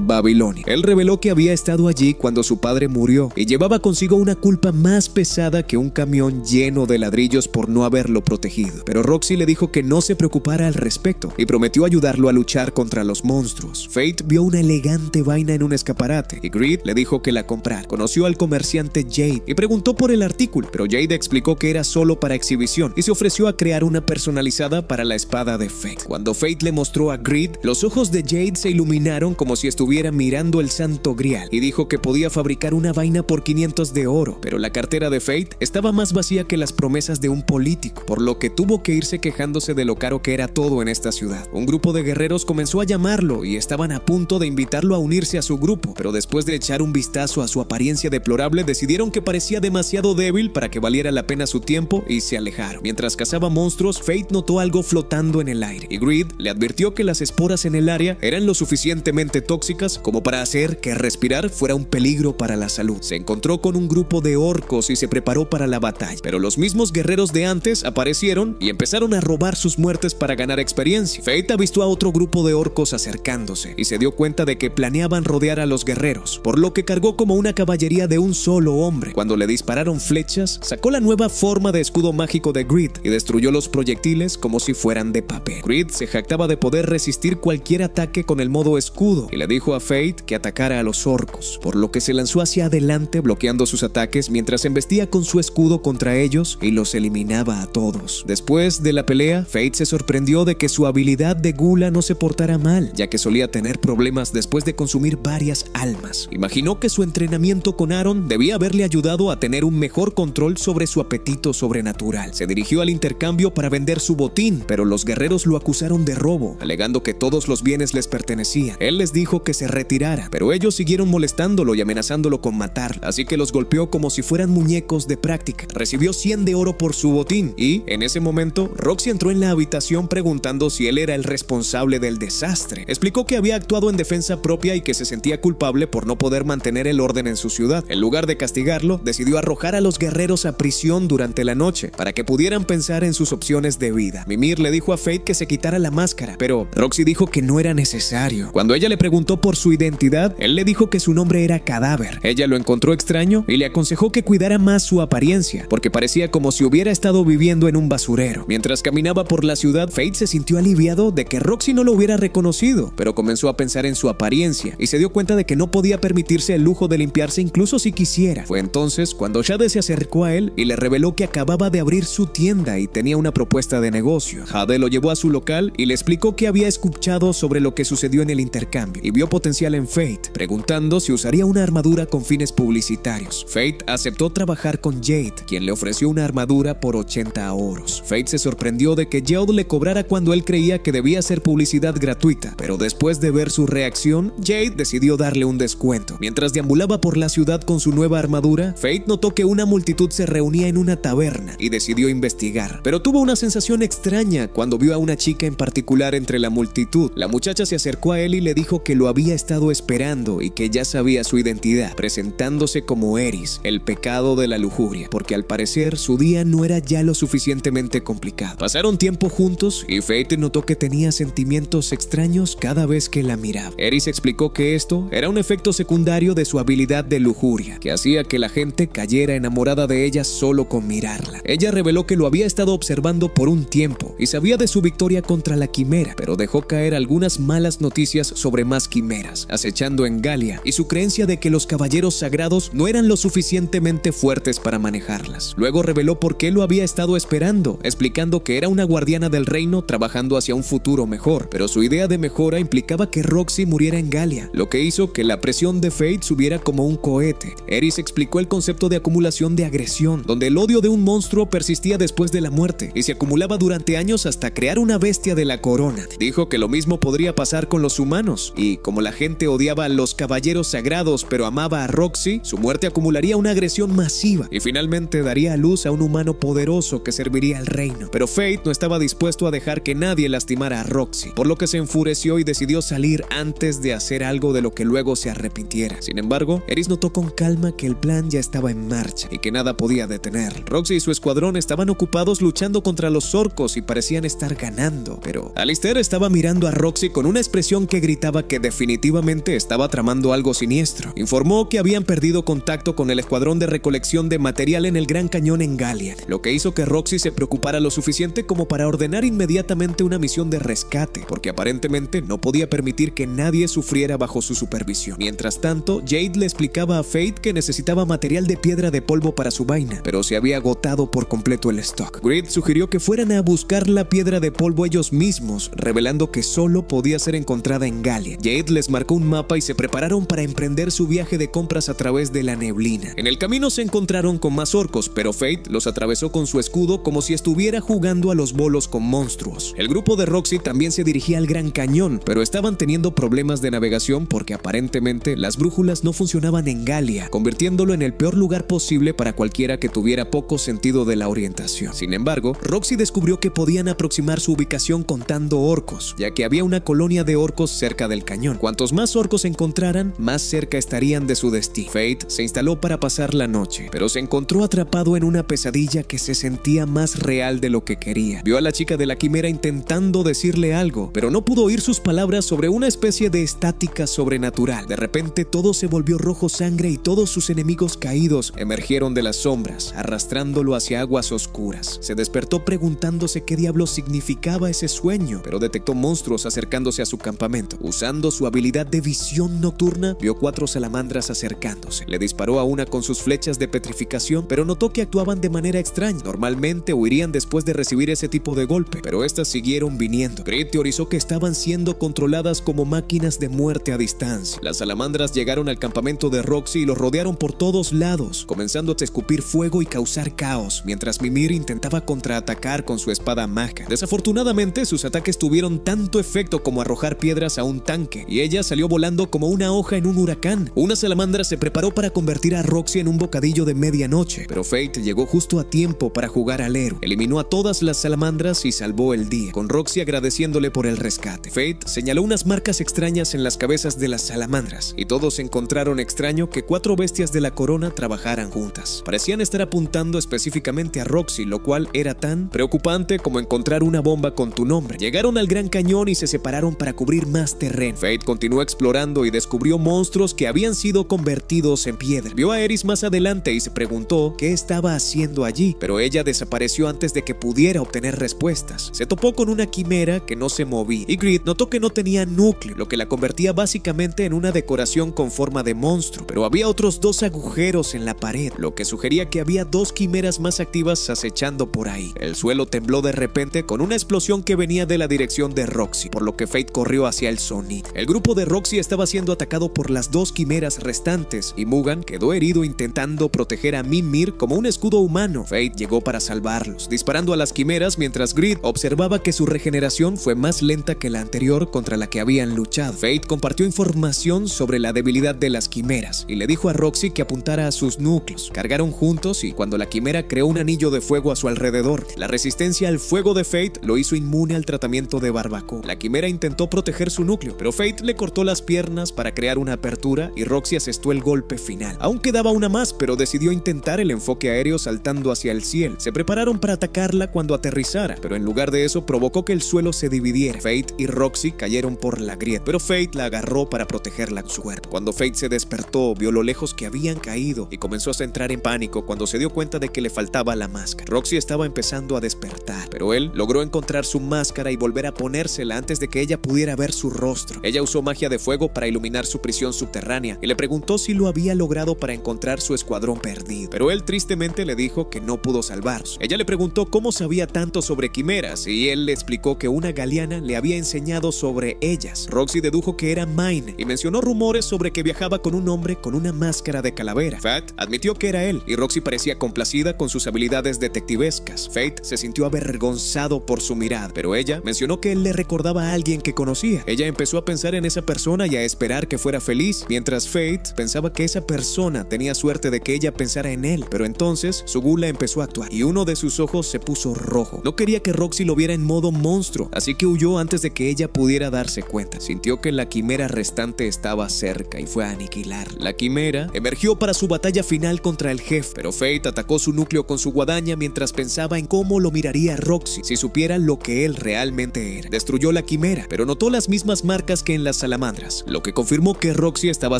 Babilonia. Él reveló que había estado allí cuando su padre murió y llevaba consigo una culpa más pesada que un camión lleno de ladrillos por no haberlo protegido. Pero Roxy le dijo que no se preocupara al respecto y prometió ayudarlo a luchar contra los monstruos. Fate vio una elegante vaina en un escaparate y Greed le dijo que la comprara. Conoció al comerciante Jade y preguntó por el artículo, pero Jade explicó que era solo para exhibición y se ofreció a crear una personalizada para la espada de Fate. Cuando Fate le mostró a Greed, los ojos de Jade se iluminaron como si estuviera mirando el santo grial y dijo que podía fabricar una vaina por 500 de oro, pero la cartera de Fate estaba más vacía que las promesas de un político, por lo que tuvo que irse quejándose de lo caro que era todo en esta ciudad. Un grupo de guerreros comenzó a llamarlo y estaban a punto de invitarlo a unirse a su grupo, pero después de echar un vistazo a su apariencia deplorable, decidieron que parecía demasiado débil para que valiera la pena su tiempo y se alejaron. Mientras cazaba monstruos, Fate notó algo flotando en el aire y Greed le advirtió que las esporas en el área eran lo suficientemente tóxicas como para hacer que respirar fuera un peligro para la salud. Se encontró con un grupo de orcos y se preparó para la batalla, pero los mismos guerreros de antes aparecieron y empezaron a robar sus muertes para ganar experiencia. Fate avistó a otro grupo de orcos acercándose y se dio cuenta de que planeaban rodear a los guerreros, por lo que cargó como una caballería de un solo hombre. Cuando le dispararon flechas, sacó la nueva forma de escudo mágico de Greed y destruyó los proyectiles como si fueran de papel. Greed se jactaba de poder resistir cualquier ataque con el modo escudo y le dijo a Fate que atacara a los orcos, por lo que se lanzó hacia adelante bloqueando sus ataques mientras embestía con su escudo contra ellos y los eliminaba a todos. Después de la pelea, Fate se sorprendió de que su habilidad de gula no se portara mal, ya que solía tener problemas después de consumir varias almas. Imaginó que su entrenamiento con Aaron debía haberle ayudado a tener un mejor control sobre su apetito sobrenatural. Se dirigió al intercambio para vender su botín, pero los guerreros lo acusaron de robo, alegando que todos los bienes les pertenecían. Él les dijo que se retirara, pero ellos siguieron molestándolo y amenazándolo con matarlo, así que los golpeó como si fueran muñecos de práctica. Recibió 100 de oro por su botín y, en ese momento, Roxy entró en la habitación preguntando si él era el responsable del desastre. Explicó que había actuado en defensa propia y que se sentía culpable por no poder mantener el orden en su ciudad. En lugar de castigarlo, decidió arrojar a los guerreros a prisión durante la noche para que pudieran pensar en sus opciones de vida. vida. Mimir le dijo a Fate que se quitara la máscara, pero Roxy dijo que no era necesario. Cuando ella le preguntó por su identidad, él le dijo que su nombre era Cadáver. Ella lo encontró extraño y le aconsejó que cuidara más su apariencia, porque parecía como si hubiera estado viviendo en un basurero. Mientras caminaba por la ciudad, Fate se sintió aliviado de que Roxy no lo hubiera reconocido, pero comenzó a pensar en su apariencia y se dio cuenta de que no podía permitirse el lujo de limpiarse incluso si quisiera. Fue entonces cuando Jade se acercó a él y le reveló que acababa de abrir su tienda y tenía una propuesta de negocio. Jade lo llevó a su local y le explicó que había escuchado sobre lo que sucedió en el intercambio y vio potencial en Fate, preguntando si usaría una armadura con fines publicitarios. Fate aceptó trabajar con Jade, quien le ofreció una armadura por 80 oros. Fate se sorprendió de que Jade le cobrara cuando él creía que debía ser publicidad gratuita, pero después de ver su reacción, Jade decidió darle un descuento. Mientras deambulaba por la ciudad con su nueva armadura, Fate notó que una multitud se reunía en una taberna y decidió investigar, pero tuvo una sensación extraña cuando vio a una chica en particular entre la multitud. La muchacha se acercó a él y le dijo que lo había estado esperando y que ya sabía su identidad, presentándose como Eris, el pecado de la lujuria, porque al parecer su día no era ya lo suficientemente complicado. Pasaron tiempo juntos y Fate notó que tenía sentimientos extraños cada vez que la miraba. Eris explicó que esto era un efecto secundario de su habilidad de lujuria, que hacía que la gente cayera enamorada de ella solo con mirarla. Ella reveló que lo había estado observando por un tiempo y sabía de su victoria contra la quimera, pero dejó caer algunas malas noticias sobre más quimeras, acechando en Galia, y su creencia de que los caballeros sagrados no eran lo suficientemente fuertes para manejarlas. Luego reveló por qué lo había estado esperando, explicando que era una guardiana del reino trabajando hacia un futuro mejor, pero su idea de mejora implicaba que Roxy muriera en Galia, lo que hizo que la presión de Fate subiera como un cohete. Eris explicó el concepto de acumulación de agresión, donde el odio de un monstruo persistía después de la muerte y se acumulaba durante años hasta crear una bestia de la corona. Dijo que lo mismo podría pasar con los humanos, y como la gente odiaba a los caballeros sagrados pero amaba a Roxy, su muerte acumularía una agresión masiva y finalmente daría a luz a un humano poderoso que serviría al reino. Pero Fate no estaba dispuesto a dejar que nadie lastimara a Roxy, por lo que se enfureció y decidió salir antes de hacer algo de lo que luego se arrepintiera. Sin embargo, Eris notó con calma que el plan ya estaba en marcha y que nada podía detenerlo. Roxy y su escuadrón estaban ocupados luchando contra los orcos y parecían estar ganando, pero Alistair estaba mirando a Roxy con una expresión que gritaba que definitivamente estaba tramando algo siniestro. Informó que habían perdido contacto con el escuadrón de recolección de material en el Gran Cañón en Galia, lo que hizo que Roxy se preocupara lo suficiente como para ordenar inmediatamente una misión de rescate, porque aparentemente no podía permitir que nadie sufriera bajo su supervisión. Mientras tanto, Jade le explicaba a Fate que necesitaba material de piedra de polvo para su vaina, pero se había agotado por completo el stock. Grid sugirió que fueran a buscar la piedra de polvo ellos mismos, revelando que solo podía ser encontrada en Galia. Jade les marcó un mapa y se prepararon para emprender su viaje de compras a través de la neblina. En el camino se encontraron con más orcos, pero Fate los atravesó con su escudo como si estuviera jugando a los bolos con monstruos. El grupo de Roxy también se dirigía al Gran Cañón, pero estaban teniendo problemas de navegación porque aparentemente las brújulas no funcionaban en Galia, convirtiéndolo en el peor lugar posible para cualquiera que tuviera poco sentido de la orientación. Sin embargo, Roxy descubrió que podían aproximar su ubicación contando orcos, ya que había una colonia de orcos cerca del cañón. Cuantos más orcos encontraran, más cerca estarían de su destino. Fate se instaló para pasar la noche, pero se encontró atrapado en una pesadilla que se sentía más real de lo que quería. Vio a la chica de la quimera intentando decirle algo, pero no pudo oír sus palabras sobre una especie de estática sobrenatural. De repente todo se volvió rojo sangre y todos sus enemigos caídos emergieron de las sombras, arrastrándolo hacia aguas oscuras. Se despertó preguntándose qué diablos significaba ese sueño, pero detectó monstruos acercándose a su campamento. Usando su habilidad de visión nocturna, vio 4 salamandras acercándose. Le disparó a una con sus flechas de petrificación, pero notó que actuaban de manera extraña. Normalmente huirían después de recibir ese tipo de golpe, pero estas siguieron viniendo. Grid teorizó que estaban siendo controladas como máquinas de muerte a distancia. Las salamandras llegaron al campamento de Roxy y los rodearon por todos lados, comenzando a escupir fuego y causar caos, mientras Mimir intentaba contraatacar con su espada mágica. Desafortunadamente, sus ataques tuvieron tanto efecto como arrojar piedras a un tanque, y ella salió volando como una hoja en un huracán. Una salamandra se preparó para convertir a Roxy en un bocadillo de medianoche, pero Fate llegó justo a tiempo para jugar al héroe. Eliminó a todas las salamandras y salvó el día, con Roxy agradeciéndole por el rescate. Fate señaló unas marcas extrañas en las cabezas de las salamandras, y todos encontraron extraño que 4 bestias de la corona trabajaran juntas. Parecían estar apuntando específicamente a Roxy, lo cual era tan preocupante importante como encontrar una bomba con tu nombre. Llegaron al Gran Cañón y se separaron para cubrir más terreno. Fate continuó explorando y descubrió monstruos que habían sido convertidos en piedra. Vio a Eris más adelante y se preguntó qué estaba haciendo allí, pero ella desapareció antes de que pudiera obtener respuestas. Se topó con una quimera que no se movía y Grid notó que no tenía núcleo, lo que la convertía básicamente en una decoración con forma de monstruo, pero había otros 2 agujeros en la pared, lo que sugería que había 2 quimeras más activas acechando por ahí. El suelo tembló de repente con una explosión que venía de la dirección de Roxy, por lo que Fate corrió hacia el sonido. El grupo de Roxy estaba siendo atacado por las 2 quimeras restantes y Mugan quedó herido intentando proteger a Mimir como un escudo humano. Fate llegó para salvarlos, disparando a las quimeras mientras Grid observaba que su regeneración fue más lenta que la anterior contra la que habían luchado. Fate compartió información sobre la debilidad de las quimeras y le dijo a Roxy que apuntara a sus núcleos. Cargaron juntos y cuando la quimera creó un anillo de fuego a su alrededor, la resistencia al fuego de Fate lo hizo inmune al tratamiento de barbacoa. La quimera intentó proteger su núcleo, pero Fate le cortó las piernas para crear una apertura y Roxy asestó el golpe final. Aún quedaba una más, pero decidió intentar el enfoque aéreo saltando hacia el cielo. Se prepararon para atacarla cuando aterrizara, pero en lugar de eso provocó que el suelo se dividiera. Fate y Roxy cayeron por la grieta, pero Fate la agarró para protegerla con su cuerpo. Cuando Fate se despertó, vio lo lejos que habían caído y comenzó a entrar en pánico cuando se dio cuenta de que le faltaba la máscara. Roxy estaba empezando a despertar, pero él logró encontrar su máscara y volver a ponérsela antes de que ella pudiera ver su rostro. Ella usó magia de fuego para iluminar su prisión subterránea y le preguntó si lo había logrado para encontrar su escuadrón perdido, pero él tristemente le dijo que no pudo salvarlos. Ella le preguntó cómo sabía tanto sobre quimeras y él le explicó que una galiana le había enseñado sobre ellas. Roxy dedujo que era Mine y mencionó rumores sobre que viajaba con un hombre con una máscara de calavera. Fate admitió que era él y Roxy parecía complacida con sus habilidades detectivescas. Fate se sintió avergonzado por su mirada, pero ella mencionó que él le recordaba a alguien que conocía. Ella empezó a pensar en esa persona y a esperar que fuera feliz, mientras Fate pensaba que esa persona tenía suerte de que ella pensara en él, pero entonces su gula empezó a actuar y uno de sus ojos se puso rojo. No quería que Roxy lo viera en modo monstruo, así que huyó antes de que ella pudiera darse cuenta. Sintió que la quimera restante estaba cerca y fue a aniquilar. La quimera emergió para su batalla final contra el jefe, pero Fate atacó su núcleo con su guadaña mientras pensaba en cómo lo miraría Roxy si supiera lo que él realmente era. Destruyó la quimera, pero notó las mismas marcas que en las salamandras, lo que confirmó que Roxy estaba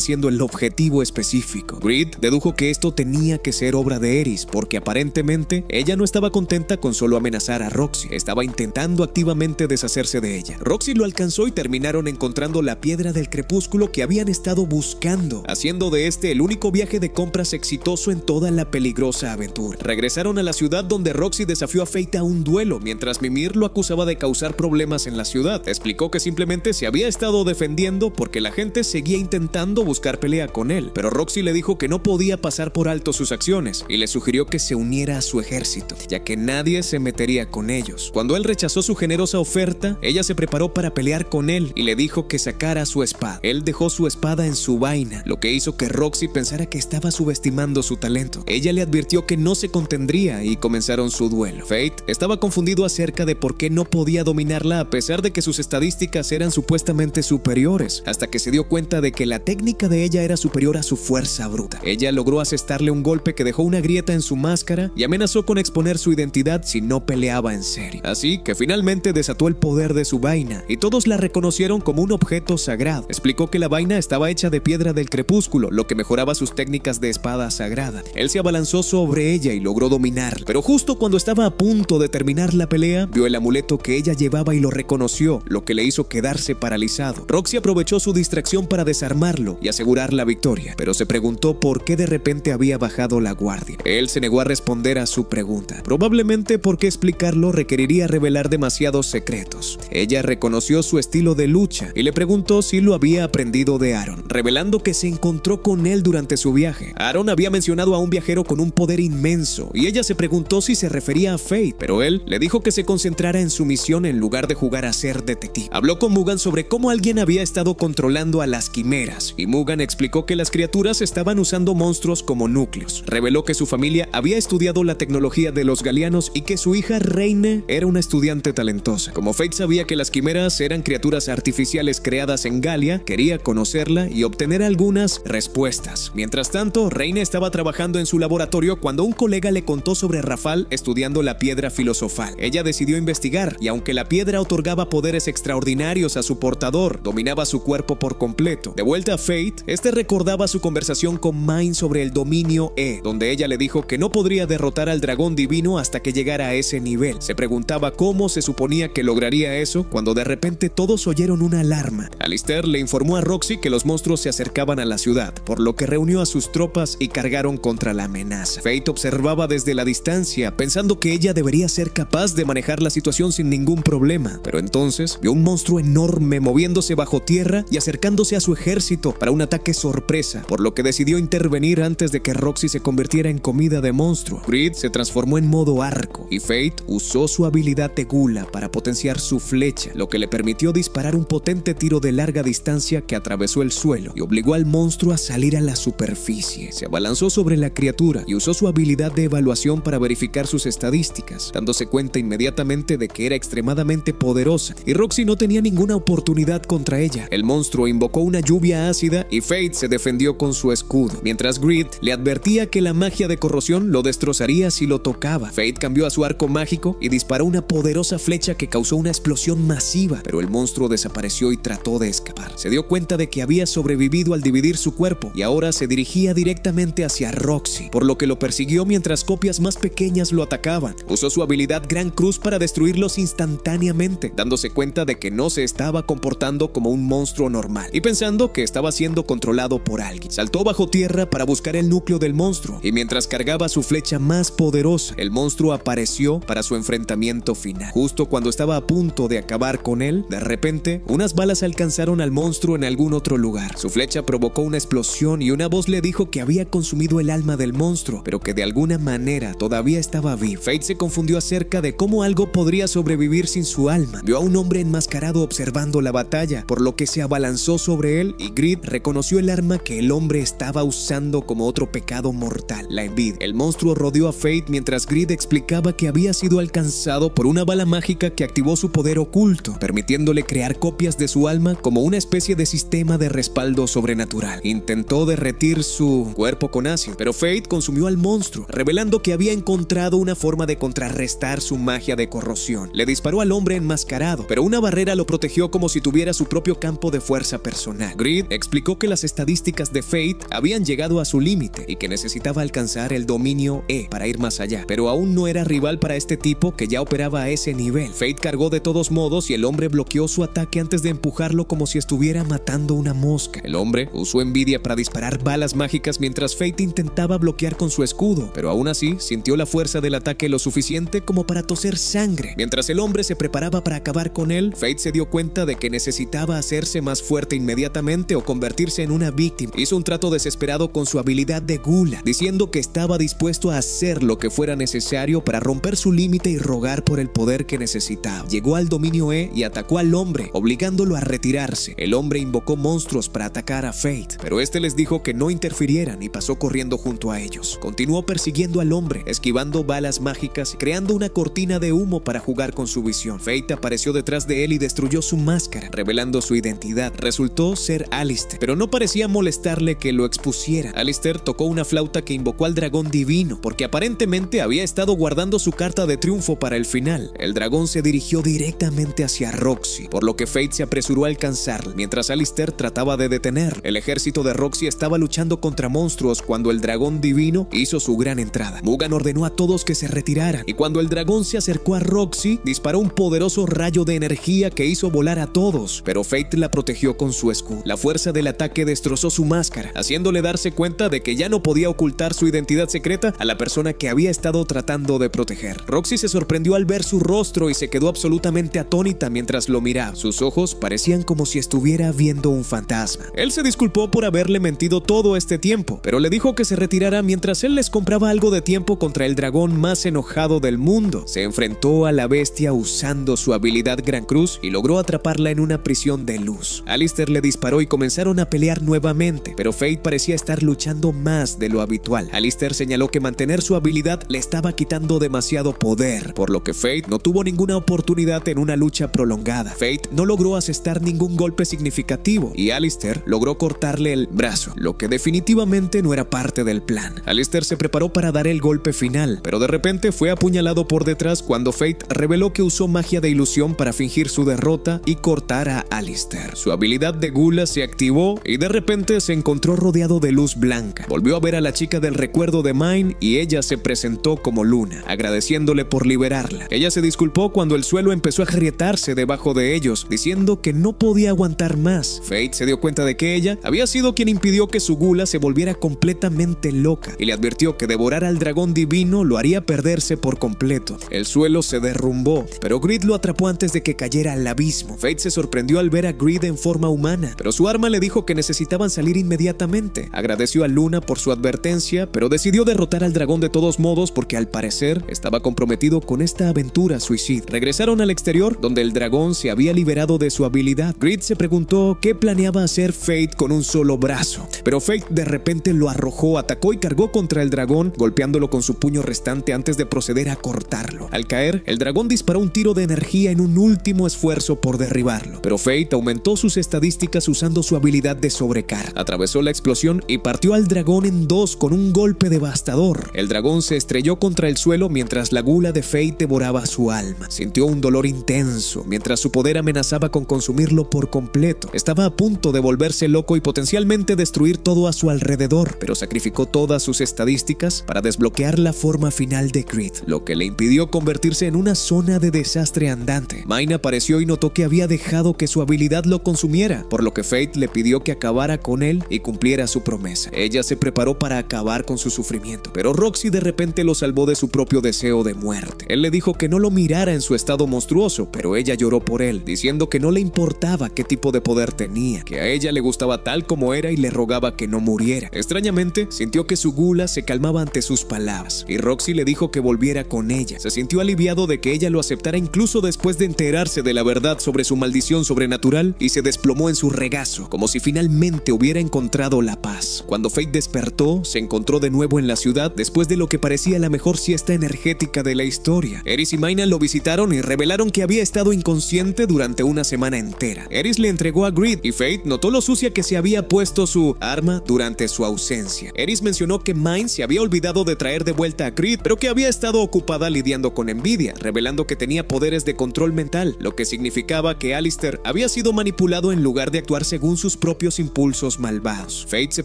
siendo el objetivo específico. Grid dedujo que esto tenía que ser obra de Eris, porque aparentemente ella no estaba contenta con solo amenazar a Roxy, estaba intentando activamente deshacerse de ella. Roxy lo alcanzó y terminaron encontrando la piedra del crepúsculo que habían estado buscando, haciendo de este el único viaje de compras exitoso en toda la peligrosa aventura. Regresaron a la ciudad donde Roxy desafió a Fate a un duelo, mientras Mimir lo acusaba de causar problemas en la ciudad. Explicó que simplemente se había estado defendiendo porque la gente seguía intentando buscar pelea con él, pero Roxy le dijo que no podía pasar por alto sus acciones y le sugirió que se uniera a su ejército, ya que nadie se metería con ellos. Cuando él rechazó su generosa oferta, ella se preparó para pelear con él y le dijo que sacara su espada. Él dejó su espada en su vaina, lo que hizo que Roxy pensara que estaba subestimando su talento. Ella le advirtió que no se contendría y comenzaron su duelo. Fate estaba confundido acerca de por qué no podía dominarla a pesar de que sus estadísticas eran supuestamente superiores, hasta que se dio cuenta de que la técnica de ella era superior a su fuerza bruta. Ella logró asestarle un golpe que dejó una grieta en su máscara y amenazó con exponer su identidad si no peleaba en serio. Así que finalmente desató el poder de su vaina y todos la reconocieron como un objeto sagrado. Explicó que la vaina estaba hecha de piedra del crepúsculo, lo que mejoraba sus técnicas de espada sagrada. Él se abalanzó sobre ella y logró dominarla, pero justo cuando estaba a punto de terminar la pelea, vio el amuleto que ella llevaba y lo reconoció, lo que le hizo quedarse paralizado. Roxy aprovechó su distracción para desarmarlo y asegurar la victoria, pero se preguntó por qué de repente había bajado la guardia. Él se negó a responder a su pregunta, probablemente porque explicarlo requeriría revelar demasiados secretos. Ella reconoció su estilo de lucha y le preguntó si lo había aprendido de Aaron, revelando que se encontró con él durante su viaje. Aaron había mencionado a un viajero con un poder inmenso y ella se preguntó si se refería a Fate, pero él le dijo que se concentrara en su misión en lugar de jugar a ser detective. Habló con Mugan sobre cómo alguien había estado controlando a las quimeras y Mugan explicó que las criaturas estaban usando monstruos como núcleos. Reveló que su familia había estudiado la tecnología de los Galianos y que su hija Reine era una estudiante talentosa. Como Fate sabía que las quimeras eran criaturas artificiales creadas en Galia, quería conocerla y obtener algunas respuestas. Mientras tanto, Reine estaba trabajando en su laboratorio cuando un colega le contó sobre Rafal estudiando la piedra filosofal filosofal. Ella decidió investigar, y aunque la piedra otorgaba poderes extraordinarios a su portador, dominaba su cuerpo por completo. De vuelta a Fate, este recordaba su conversación con Mind sobre el dominio E, donde ella le dijo que no podría derrotar al dragón divino hasta que llegara a ese nivel. Se preguntaba cómo se suponía que lograría eso, cuando de repente todos oyeron una alarma. Alistair le informó a Roxy que los monstruos se acercaban a la ciudad, por lo que reunió a sus tropas y cargaron contra la amenaza. Fate observaba desde la distancia, pensando que ella debería ser capaz de manejar la situación sin ningún problema, pero entonces vio un monstruo enorme moviéndose bajo tierra y acercándose a su ejército para un ataque sorpresa, por lo que decidió intervenir antes de que Roxy se convirtiera en comida de monstruo. Greed se transformó en modo arco, y Fate usó su habilidad de gula para potenciar su flecha, lo que le permitió disparar un potente tiro de larga distancia que atravesó el suelo y obligó al monstruo a salir a la superficie. Se abalanzó sobre la criatura y usó su habilidad de evaluación para verificar sus estadísticas, dándose cuenta inmediatamente de que era extremadamente poderosa y Roxy no tenía ninguna oportunidad contra ella. El monstruo invocó una lluvia ácida y Fate se defendió con su escudo, mientras Greed le advertía que la magia de corrosión lo destrozaría si lo tocaba. Fate cambió a su arco mágico y disparó una poderosa flecha que causó una explosión masiva, pero el monstruo desapareció y trató de escapar. Se dio cuenta de que había sobrevivido al dividir su cuerpo y ahora se dirigía directamente hacia Roxy, por lo que lo persiguió mientras copias más pequeñas lo atacaban. Usó su habilidad Gran Cruz para destruirlos instantáneamente, dándose cuenta de que no se estaba comportando como un monstruo normal y pensando que estaba siendo controlado por alguien. Saltó bajo tierra para buscar el núcleo del monstruo y mientras cargaba su flecha más poderosa, el monstruo apareció para su enfrentamiento final. Justo cuando estaba a punto de acabar con él, de repente, unas balas alcanzaron al monstruo en algún otro lugar. Su flecha provocó una explosión y una voz le dijo que había consumido el alma del monstruo, pero que de alguna manera todavía estaba vivo. Fate se confundió acerca de cómo algo podría sobrevivir sin su alma. Vio a un hombre enmascarado observando la batalla, por lo que se abalanzó sobre él y Greed reconoció el arma que el hombre estaba usando como otro pecado mortal, la envidia. El monstruo rodeó a Fate mientras Greed explicaba que había sido alcanzado por una bala mágica que activó su poder oculto, permitiéndole crear copias de su alma como una especie de sistema de respaldo sobrenatural. Intentó derretir su cuerpo con ácido, pero Fate consumió al monstruo, revelando que había encontrado una forma de contrarrestar su magia de corrosión. Le disparó al hombre enmascarado, pero una barrera lo protegió como si tuviera su propio campo de fuerza personal. Greed explicó que las estadísticas de Fate habían llegado a su límite y que necesitaba alcanzar el dominio E para ir más allá, pero aún no era rival para este tipo que ya operaba a ese nivel. Fate cargó de todos modos y el hombre bloqueó su ataque antes de empujarlo como si estuviera matando una mosca. El hombre usó envidia para disparar balas mágicas mientras Fate intentaba bloquear con su escudo, pero aún así sintió la fuerza del ataque lo suficiente como para toser sangre. Mientras el hombre se preparaba para acabar con él, Fate se dio cuenta de que necesitaba hacerse más fuerte inmediatamente o convertirse en una víctima. Hizo un trato desesperado con su habilidad de gula, diciendo que estaba dispuesto a hacer lo que fuera necesario para romper su límite y rogar por el poder que necesitaba. Llegó al dominio E y atacó al hombre, obligándolo a retirarse. El hombre invocó monstruos para atacar a Fate, pero este les dijo que no interfirieran y pasó corriendo junto a ellos. Continuó persiguiendo al hombre, esquivando balas mágicas y creando una cortina de humo para jugar con su visión. Fate apareció detrás de él y destruyó su máscara, revelando su identidad. Resultó ser Alistair, pero no parecía molestarle que lo expusiera. Alistair tocó una flauta que invocó al dragón divino, porque aparentemente había estado guardando su carta de triunfo para el final. El dragón se dirigió directamente hacia Roxy, por lo que Fate se apresuró a alcanzarla, mientras Alistair trataba de detener. El ejército de Roxy estaba luchando contra monstruos cuando el dragón divino hizo su gran entrada. Mugan ordenó a todos que se retiraran, y cuando el dragón se acercó a Roxy, disparó un poderoso rayo de energía que hizo volar a todos, pero Fate la protegió con su escudo. La fuerza del ataque destrozó su máscara, haciéndole darse cuenta de que ya no podía ocultar su identidad secreta a la persona que había estado tratando de proteger. Roxy se sorprendió al ver su rostro y se quedó absolutamente atónita mientras lo miraba. Sus ojos parecían como si estuviera viendo un fantasma. Él se disculpó por haberle mentido todo este tiempo, pero le dijo que se retirara mientras él les compraba algo de tiempo contra el dragón más enojado del mundo. Se enfrentó a la bestia usando su habilidad Gran Cruz y logró atraparla en una prisión de luz. Alistair le disparó y comenzaron a pelear nuevamente, pero Fate parecía estar luchando más de lo habitual. Alistair señaló que mantener su habilidad le estaba quitando demasiado poder, por lo que Fate no tuvo ninguna oportunidad en una lucha prolongada. Fate no logró asestar ningún golpe significativo y Alistair logró cortarle el brazo, lo que definitivamente no era parte del plan. Alistair se preparó para dar el golpe final, pero de repente fue apuñalado por detrás cuando Fate reveló que usó magia de ilusión para fingir su derrota y cortar a Alistair. Su habilidad de gula se activó y de repente se encontró rodeado de luz blanca. Volvió a ver a la chica del recuerdo de Mine y ella se presentó como Luna, agradeciéndole por liberarla. Ella se disculpó cuando el suelo empezó a agrietarse debajo de ellos, diciendo que no podía aguantar más. Fate se dio cuenta de que ella había sido quien impidió que su gula se volviera completamente loca y le advirtió que devorar al dragón divino lo haría perderse por completo. El suelo se derrumbó, pero Greed lo atrapó antes de que cayera al abismo. Fate se sorprendió al ver a Greed en forma humana, pero su arma le dijo que necesitaban salir inmediatamente. Agradeció a Luna por su advertencia, pero decidió derrotar al dragón de todos modos porque al parecer estaba comprometido con esta aventura suicida. Regresaron al exterior, donde el dragón se había liberado de su habilidad. Greed se preguntó qué planeaba hacer Fate con un solo brazo, pero Fate de repente lo arrojó, atacó y cargó contra el dragón, golpeándolo con su puño restante antes de proceder a cortarlo. Al caer, el dragón disparó un tiro de energía en un último esfuerzo por derribarlo, pero Fate aumentó sus estadísticas usando su habilidad de sobrecarga. Atravesó la explosión y partió al dragón en dos con un golpe devastador. El dragón se estrelló contra el suelo mientras la gula de Fate devoraba su alma. Sintió un dolor intenso mientras su poder amenazaba con consumirlo por completo. Estaba a punto de volverse loco y potencialmente destruir todo a su alrededor, pero sacrificó todas sus estadísticas para desbloquear la forma final de Greed, lo que le impidió convertirse en una zona de desastre andante. Mine apareció y notó que había dejado que su habilidad lo consumiera, por lo que Fate le pidió que acabara con él y cumpliera su promesa. Ella se preparó para acabar con su sufrimiento, pero Roxy de repente lo salvó de su propio deseo de muerte. Él le dijo que no lo mirara en su estado monstruoso, pero ella lloró por él, diciendo que no le importaba qué tipo de poder tenía, que a ella le gustaba tal como era y le rogaba que no muriera. Extrañamente, sintió que su gula se calmaba ante sus palabras, y Roxy le dijo que volviera con ella. Se sintió aliviado de que ella lo aceptara incluso después de enterarse de la verdad sobre su maldición sobrenatural y se desplomó en su regazo, como si finalmente hubiera encontrado la paz. Cuando Fate despertó, se encontró de nuevo en la ciudad después de lo que parecía la mejor siesta energética de la historia. Eris y Maina lo visitaron y revelaron que había estado inconsciente durante una semana entera. Eris le entregó a Greed y Fate notó lo sucia que se había puesto su arma durante su ausencia. Eris mencionó que Mine se había olvidado de traer de vuelta a Greed, pero que había estado ocupada lidiando con envidia, revelando que tenía poderes de control mental, lo que significaba que Alistair había sido manipulado en lugar de actuar según sus propios impulsos malvados. Fate se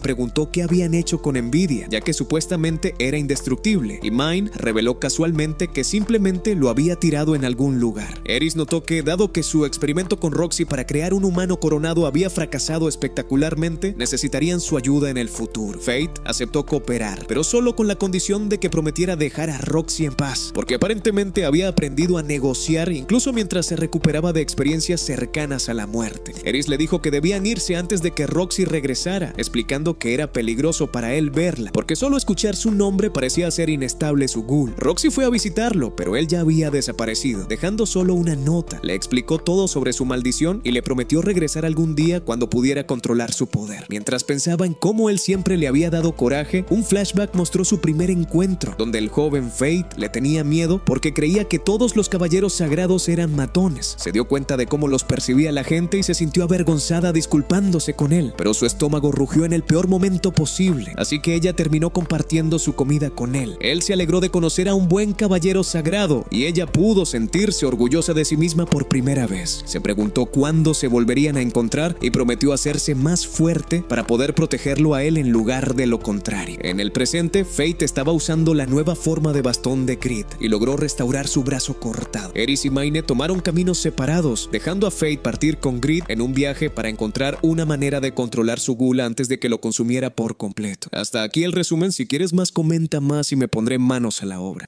preguntó qué habían hecho con envidia, ya que supuestamente era indestructible, y Mine reveló casualmente que simplemente lo había tirado en algún lugar. Eris notó que, dado que su experimento con Roxy para crear un humano coronado había fracasado espectacularmente, necesitarían su ayuda en el futuro. Fate aceptó cooperar, pero solo con la condición de que prometiera dejar a Roxy en paz, porque aparentemente había aprendido a negociar incluso mientras se recuperaba de experiencias cercanas a la muerte. Eris le dijo que debían irse antes de que Roxy regresara, explicando que era peligroso para él verla, porque solo escuchar su nombre parecía hacer inestable su ghoul. Roxy fue a visitarlo, pero él ya había desaparecido, dejando solo una nota. Le explicó todo sobre su maldición y le prometió regresar algún día cuando pudiera controlar su poder. Mientras pensaba en cómo él siempre le había dado coraje, un flashback mostró su primer encuentro, donde el joven Fate le tenía miedo porque creía que todos los caballeros sagrados eran matones. Se dio cuenta de cómo los percibía la gente y se sintió avergonzada disculpándose con él, pero su estómago rugió en el peor momento posible, así que ella terminó compartiendo su comida con él. Él se alegró de conocer a un buen caballero sagrado y ella pudo sentirse orgullosa de sí misma por primera vez. Se preguntó cuándo se volverían a encontrar y prometió hacerse más fuerte para poder protegerlo a él en lugar de lo contrario. En el presente, Fate estaba usando la nueva forma de bastón de Greed y logró restaurar su brazo cortado. Eris y Mine tomaron caminos separados, dejando a Fate partir con Greed en un viaje para encontrar una manera de controlar su gula antes de que lo consumiera por completo. Hasta aquí el resumen. Si quieres más, comenta más y me pondré manos a la obra.